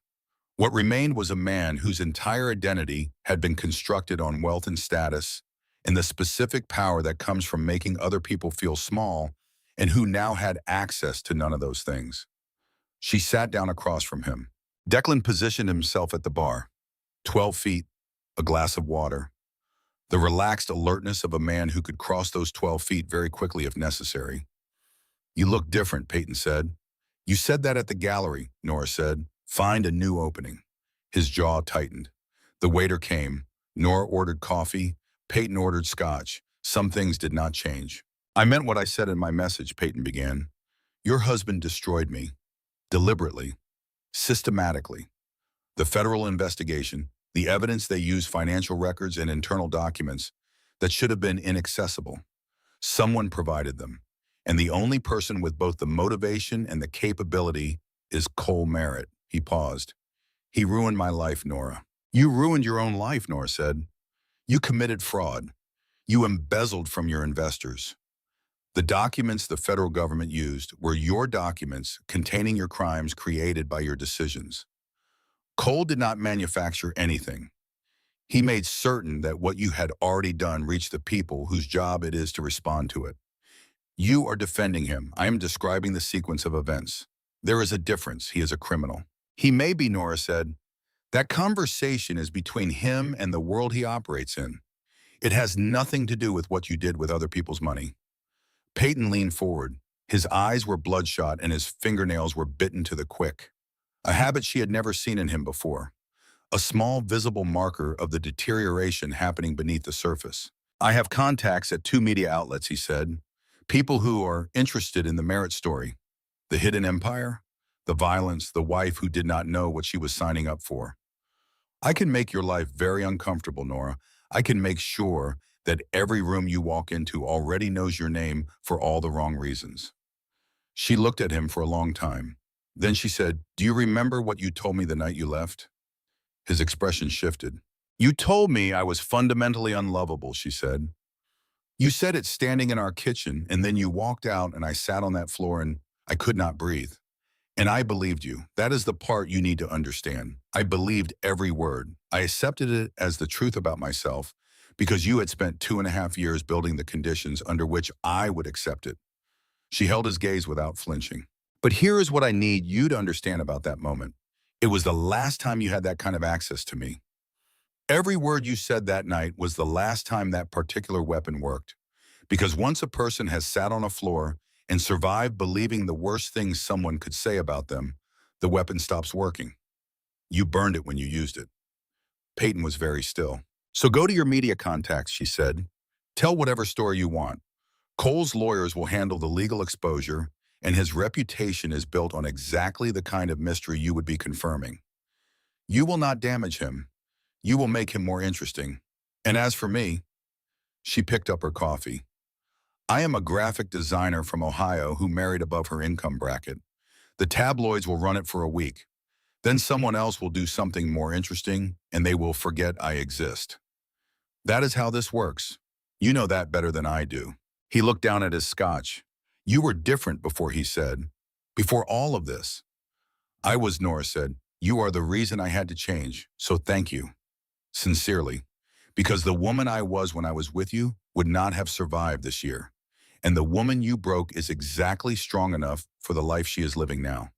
What remained was a man whose entire identity had been constructed on wealth and status, and the specific power that comes from making other people feel small, and who now had access to none of those things. She sat down across from him. Declan positioned himself at the bar. 12 feet, a glass of water. The relaxed alertness of a man who could cross those 12 feet very quickly if necessary. You look different, Peyton said. You said that at the gallery, Nora said. Find a new opening. His jaw tightened. The waiter came. Nora ordered coffee. Peyton ordered scotch. Some things did not change. I meant what I said in my message, Peyton began. Your husband destroyed me. Deliberately. Systematically. The federal investigation, the evidence they used, financial records and internal documents that should have been inaccessible. Someone provided them. And the only person with both the motivation and the capability is Cole Merritt. He paused. He ruined my life, Nora. You ruined your own life, Nora said. You committed fraud. You embezzled from your investors. The documents the federal government used were your documents containing your crimes created by your decisions. Cole did not manufacture anything. He made certain that what you had already done reached the people whose job it is to respond to it. You are defending him. I am describing the sequence of events. There is a difference. He is a criminal. He may be, Nora said. That conversation is between him and the world he operates in. It has nothing to do with what you did with other people's money. Peyton leaned forward. His eyes were bloodshot and his fingernails were bitten to the quick. A habit she had never seen in him before. A small visible marker of the deterioration happening beneath the surface. I have contacts at 2 media outlets, he said. People who are interested in the Merritt story. The hidden empire, the violence, the wife who did not know what she was signing up for. I can make your life very uncomfortable, Nora. I can make sure that every room you walk into already knows your name for all the wrong reasons. She looked at him for a long time. Then she said, do you remember what you told me the night you left? His expression shifted. You told me I was fundamentally unlovable, she said. You said it standing in our kitchen, and then you walked out and I sat on that floor and I could not breathe. And I believed you. That is the part you need to understand. I believed every word. I accepted it as the truth about myself because you had spent 2.5 years building the conditions under which I would accept it. She held his gaze without flinching. But here is what I need you to understand about that moment. It was the last time you had that kind of access to me. Every word you said that night was the last time that particular weapon worked. Because once a person has sat on a floor and survived believing the worst things someone could say about them, the weapon stops working. You burned it when you used it. Peyton was very still. So go to your media contacts, she said. Tell whatever story you want. Cole's lawyers will handle the legal exposure, and his reputation is built on exactly the kind of mystery you would be confirming. You will not damage him. You will make him more interesting. And as for me, she picked up her coffee. I am a graphic designer from Ohio who married above her income bracket. The tabloids will run it for a week. Then someone else will do something more interesting, and they will forget I exist. That is how this works. You know that better than I do. He looked down at his scotch. You were different before, he said. Before all of this. I was, Nora said. You are the reason I had to change, so thank you. Sincerely. Because the woman I was when I was with you would not have survived this year. And the woman you broke is exactly strong enough for the life she is living now.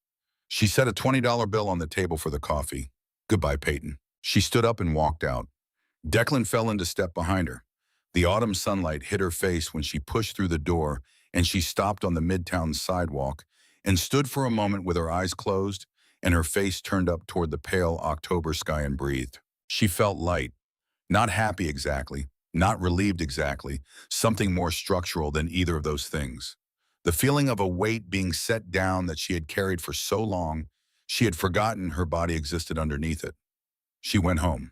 She set a $20 bill on the table for the coffee. Goodbye, Peyton. She stood up and walked out. Declan fell into step behind her. The autumn sunlight hit her face when she pushed through the door, and she stopped on the Midtown sidewalk and stood for a moment with her eyes closed and her face turned up toward the pale October sky and breathed. She felt light, not happy exactly, not relieved exactly, something more structural than either of those things. The feeling of a weight being set down that she had carried for so long, she had forgotten her body existed underneath it. She went home.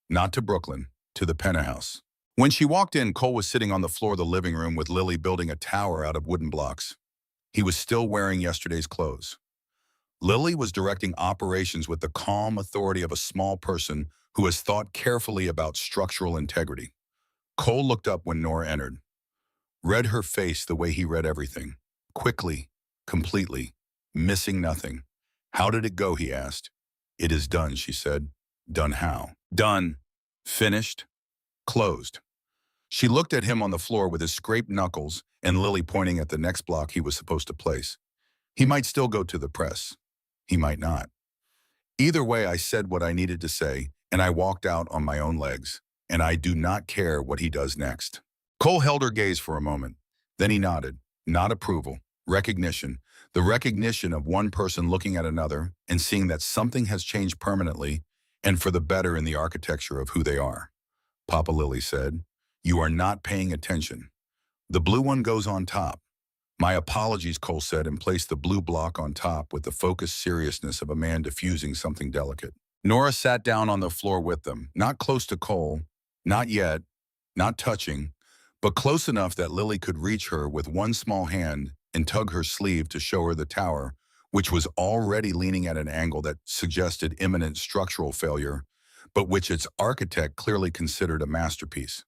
Not to Brooklyn, to the penthouse. When she walked in, Cole was sitting on the floor of the living room with Lily building a tower out of wooden blocks. He was still wearing yesterday's clothes. Lily was directing operations with the calm authority of a small person who has thought carefully about structural integrity. Cole looked up when Nora entered. Read her face the way he read everything. Quickly, completely, missing nothing. How did it go, he asked. It is done, she said. Done how? Done. Finished. Closed. She looked at him on the floor with his scraped knuckles and Lily pointing at the next block he was supposed to place. He might still go to the press. He might not. Either way, I said what I needed to say, and I walked out on my own legs, and I do not care what he does next. Cole held her gaze for a moment. Then he nodded. Not approval. Recognition. The recognition of one person looking at another and seeing that something has changed permanently and for the better in the architecture of who they are. Papa Lily said, "You are not paying attention. The blue one goes on top." "My apologies," Cole said, and placed the blue block on top with the focused seriousness of a man diffusing something delicate. Nora sat down on the floor with them, not close to Cole, not yet, not touching, but close enough that Lily could reach her with one small hand and tug her sleeve to show her the tower, which was already leaning at an angle that suggested imminent structural failure, but which its architect clearly considered a masterpiece.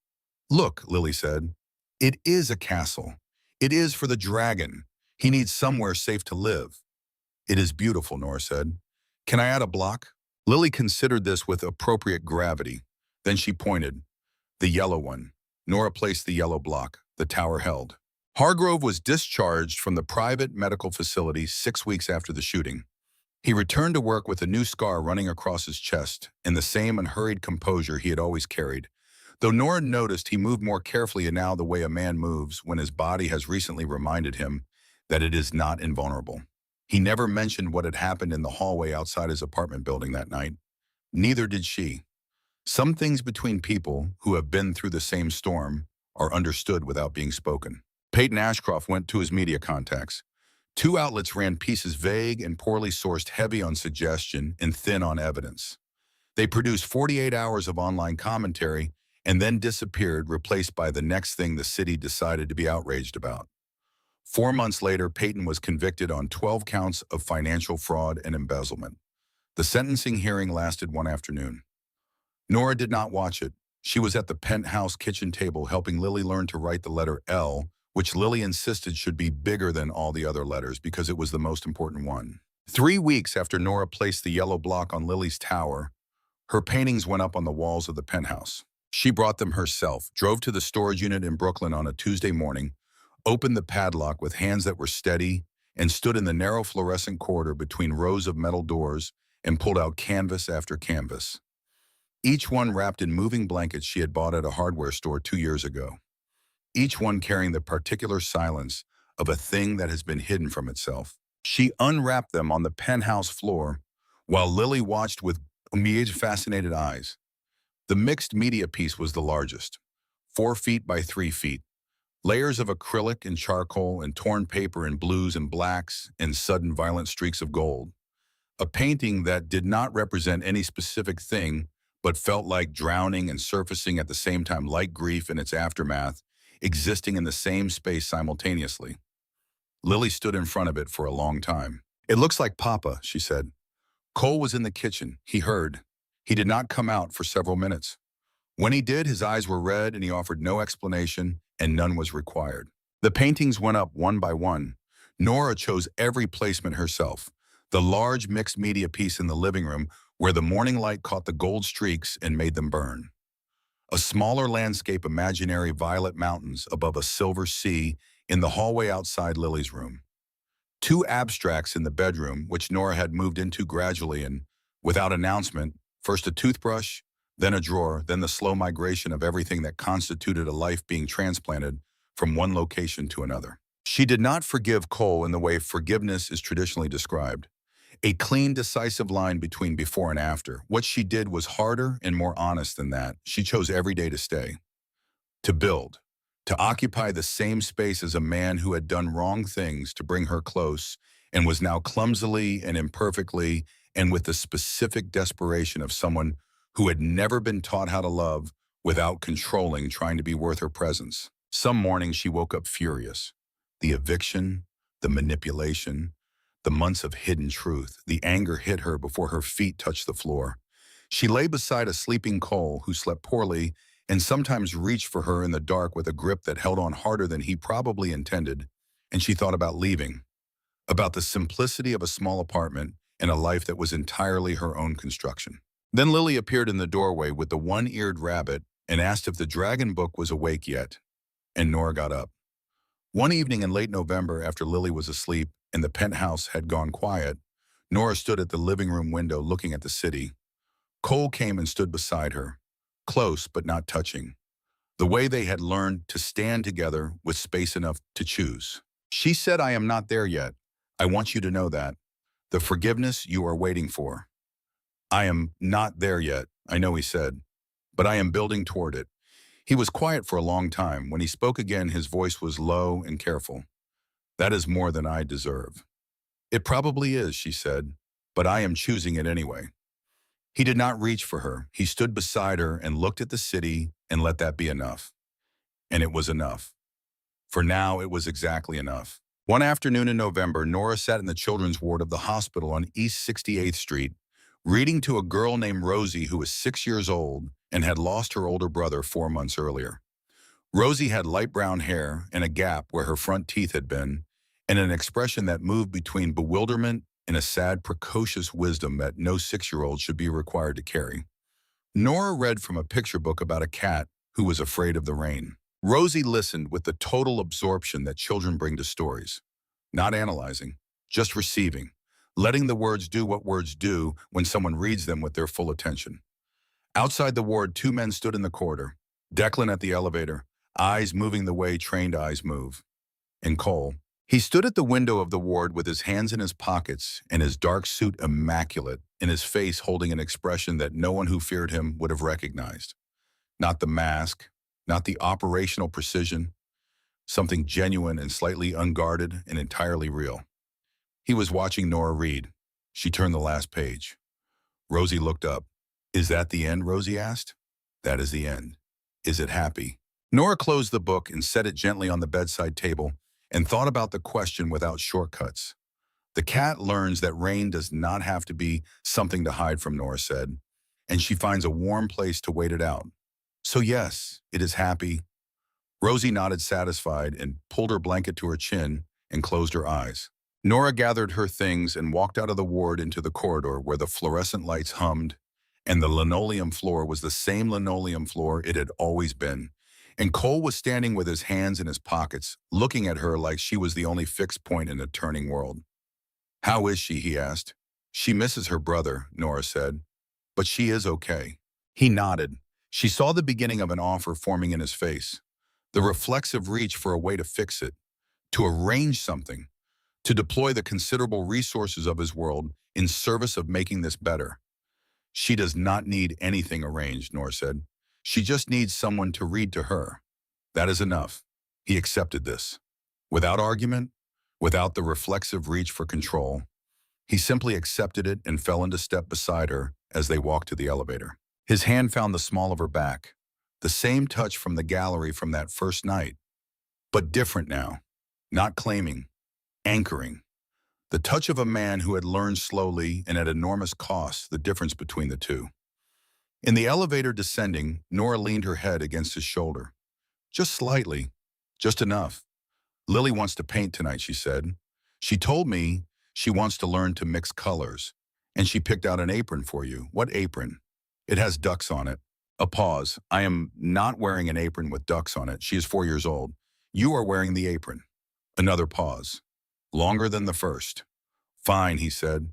"Look," Lily said, "it is a castle. It is for the dragon. He needs somewhere safe to live." "It is beautiful," Nora said. "Can I add a block?" Lily considered this with appropriate gravity. Then she pointed. "The yellow one." Nora placed the yellow block. The tower held. Hargrove was discharged from the private medical facility 6 weeks after the shooting. He returned to work with a new scar running across his chest in the same unhurried composure he had always carried. Though Nora noticed he moved more carefully now the way a man moves when his body has recently reminded him that it is not invulnerable. He never mentioned what had happened in the hallway outside his apartment building that night. Neither did she. Some things between people who have been through the same storm are understood without being spoken. Peyton Ashcroft went to his media contacts. 2 outlets ran pieces vague and poorly sourced, heavy on suggestion and thin on evidence. They produced 48 hours of online commentary and then disappeared, replaced by the next thing the city decided to be outraged about. 4 months later, Peyton was convicted on 12 counts of financial fraud and embezzlement. The sentencing hearing lasted one afternoon. Nora did not watch it. She was at the penthouse kitchen table helping Lily learn to write the letter L, which Lily insisted should be bigger than all the other letters because it was the most important one. 3 weeks after Nora placed the yellow block on Lily's tower, her paintings went up on the walls of the penthouse. She brought them herself, drove to the storage unit in Brooklyn on a Tuesday morning, opened the padlock with hands that were steady, and stood in the narrow fluorescent corridor between rows of metal doors and pulled out canvas after canvas. Each one wrapped in moving blankets she had bought at a hardware store 2 years ago. Each one carrying the particular silence of a thing that has been hidden from itself. She unwrapped them on the penthouse floor while Lily watched with fascinated eyes. The mixed media piece was the largest, 4 feet by 3 feet. Layers of acrylic and charcoal and torn paper in blues and blacks and sudden violent streaks of gold. A painting that did not represent any specific thing, but felt like drowning and surfacing at the same time, like grief in its aftermath, existing in the same space simultaneously. Lily stood in front of it for a long time. "It looks like Papa," she said. Cole was in the kitchen. He heard. He did not come out for several minutes. When he did, his eyes were red and he offered no explanation, and none was required. The paintings went up one by one. Nora chose every placement herself. The large mixed media piece in the living room where the morning light caught the gold streaks and made them burn. A smaller landscape, imaginary violet mountains above a silver sea in the hallway outside Lily's room. 2 abstracts in the bedroom, which Nora had moved into gradually and, without announcement, first a toothbrush, then a drawer, then the slow migration of everything that constituted a life being transplanted from one location to another. She did not forgive Cole in the way forgiveness is traditionally described. A clean, decisive line between before and after. What she did was harder and more honest than that. She chose every day to stay, to build, to occupy the same space as a man who had done wrong things to bring her close and was now clumsily and imperfectly and with the specific desperation of someone who had never been taught how to love without controlling, trying to be worth her presence. Some morning she woke up furious. The eviction, the manipulation, the months of hidden truth, the anger hit her before her feet touched the floor. She lay beside a sleeping Cole who slept poorly and sometimes reached for her in the dark with a grip that held on harder than he probably intended, and she thought about leaving, about the simplicity of a small apartment and a life that was entirely her own construction. Then Lily appeared in the doorway with the one-eared rabbit and asked if the dragon book was awake yet, and Nora got up. One evening in late November, after Lily was asleep and the penthouse had gone quiet, Nora stood at the living room window looking at the city. Cole came and stood beside her, close but not touching, the way they had learned to stand together with space enough to choose. She said, "I am not there yet. I want you to know that. The forgiveness you are waiting for. I am not there yet, I know he said, but I am building toward it. He was quiet for a long time. When he spoke again, his voice was low and careful. That is more than I deserve. It probably is, she said, but I am choosing it anyway. He did not reach for her. He stood beside her and looked at the city and let that be enough. And it was enough. For now, it was exactly enough. One afternoon in November, Nora sat in the children's ward of the hospital on East 68th Street, reading to a girl named Rosie who was 6 years old and had lost her older brother 4 months earlier. Rosie had light brown hair and a gap where her front teeth had been, and an expression that moved between bewilderment and a sad, precocious wisdom that no 6-year-old should be required to carry. Nora read from a picture book about a cat who was afraid of the rain. Rosie listened with the total absorption that children bring to stories, not analyzing, just receiving, letting the words do what words do when someone reads them with their full attention. Outside the ward, 2 men stood in the corridor, Declan at the elevator, eyes moving the way trained eyes move. And Cole. He stood at the window of the ward with his hands in his pockets and his dark suit immaculate, in his face holding an expression that no one who feared him would have recognized. Not the mask, not the operational precision, something genuine and slightly unguarded and entirely real. He was watching Nora read. She turned the last page. Rosie looked up. Is that the end, Rosie asked. That is the end. Is it happy? Nora closed the book and set it gently on the bedside table and thought about the question without shortcuts. The cat learns that rain does not have to be something to hide from, Nora said, and she finds a warm place to wait it out. So yes, it is happy. Rosie nodded satisfied and pulled her blanket to her chin and closed her eyes. Nora gathered her things and walked out of the ward into the corridor where the fluorescent lights hummed, and the linoleum floor was the same linoleum floor it had always been. And Cole was standing with his hands in his pockets, looking at her like she was the only fixed point in a turning world. How is she, he asked. She misses her brother, Nora said, but she is okay. He nodded. She saw the beginning of an offer forming in his face, the reflexive reach for a way to fix it, to arrange something, to deploy the considerable resources of his world in service of making this better. She does not need anything arranged, Nora said. She just needs someone to read to her. That is enough. He accepted this. Without argument, without the reflexive reach for control, he simply accepted it and fell into step beside her as they walked to the elevator. His hand found the small of her back, the same touch from the gallery from that first night, but different now, not claiming, anchoring. The touch of a man who had learned slowly and at enormous cost the difference between the two. In the elevator descending, Nora leaned her head against his shoulder. Just slightly, just enough. Lily wants to paint tonight, she said. She told me she wants to learn to mix colors, and she picked out an apron for you. What apron? It has ducks on it. A pause. I am not wearing an apron with ducks on it. She is 4 years old. You are wearing the apron. Another pause. Longer than the first. Fine, he said.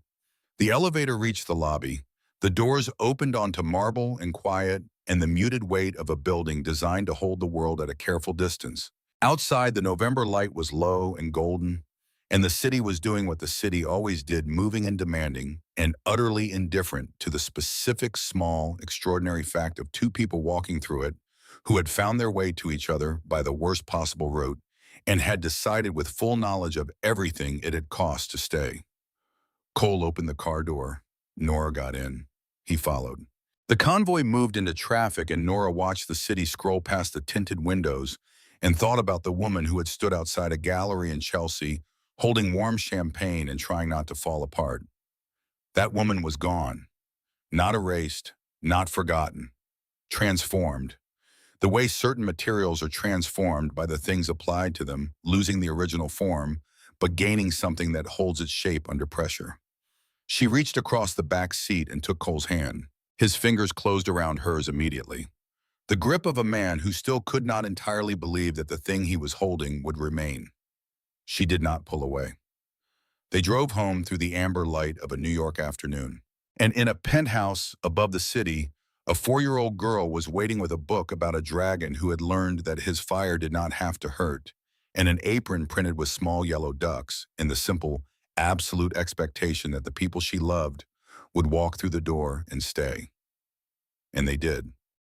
The elevator reached the lobby. The doors opened onto marble and quiet and the muted weight of a building designed to hold the world at a careful distance. Outside, the November light was low and golden, and the city was doing what the city always did, moving and demanding, and utterly indifferent to the specific, small, extraordinary fact of 2 people walking through it who had found their way to each other by the worst possible route and had decided with full knowledge of everything it had cost to stay. Cole opened the car door. Nora got in. He followed. The convoy moved into traffic, and Nora watched the city scroll past the tinted windows and thought about the woman who had stood outside a gallery in Chelsea, holding warm champagne and trying not to fall apart. That woman was gone. Not erased, not forgotten. Transformed. The way certain materials are transformed by the things applied to them, losing the original form, but gaining something that holds its shape under pressure. She reached across the back seat and took Cole's hand. His fingers closed around hers immediately. The grip of a man who still could not entirely believe that the thing he was holding would remain. She did not pull away. They drove home through the amber light of a New York afternoon. And in a penthouse above the city, a 4-year-old girl was waiting with a book about a dragon who had learned that his fire did not have to hurt, and an apron printed with small yellow ducks, in the simple, absolute expectation that the people she loved would walk through the door and stay. And they did.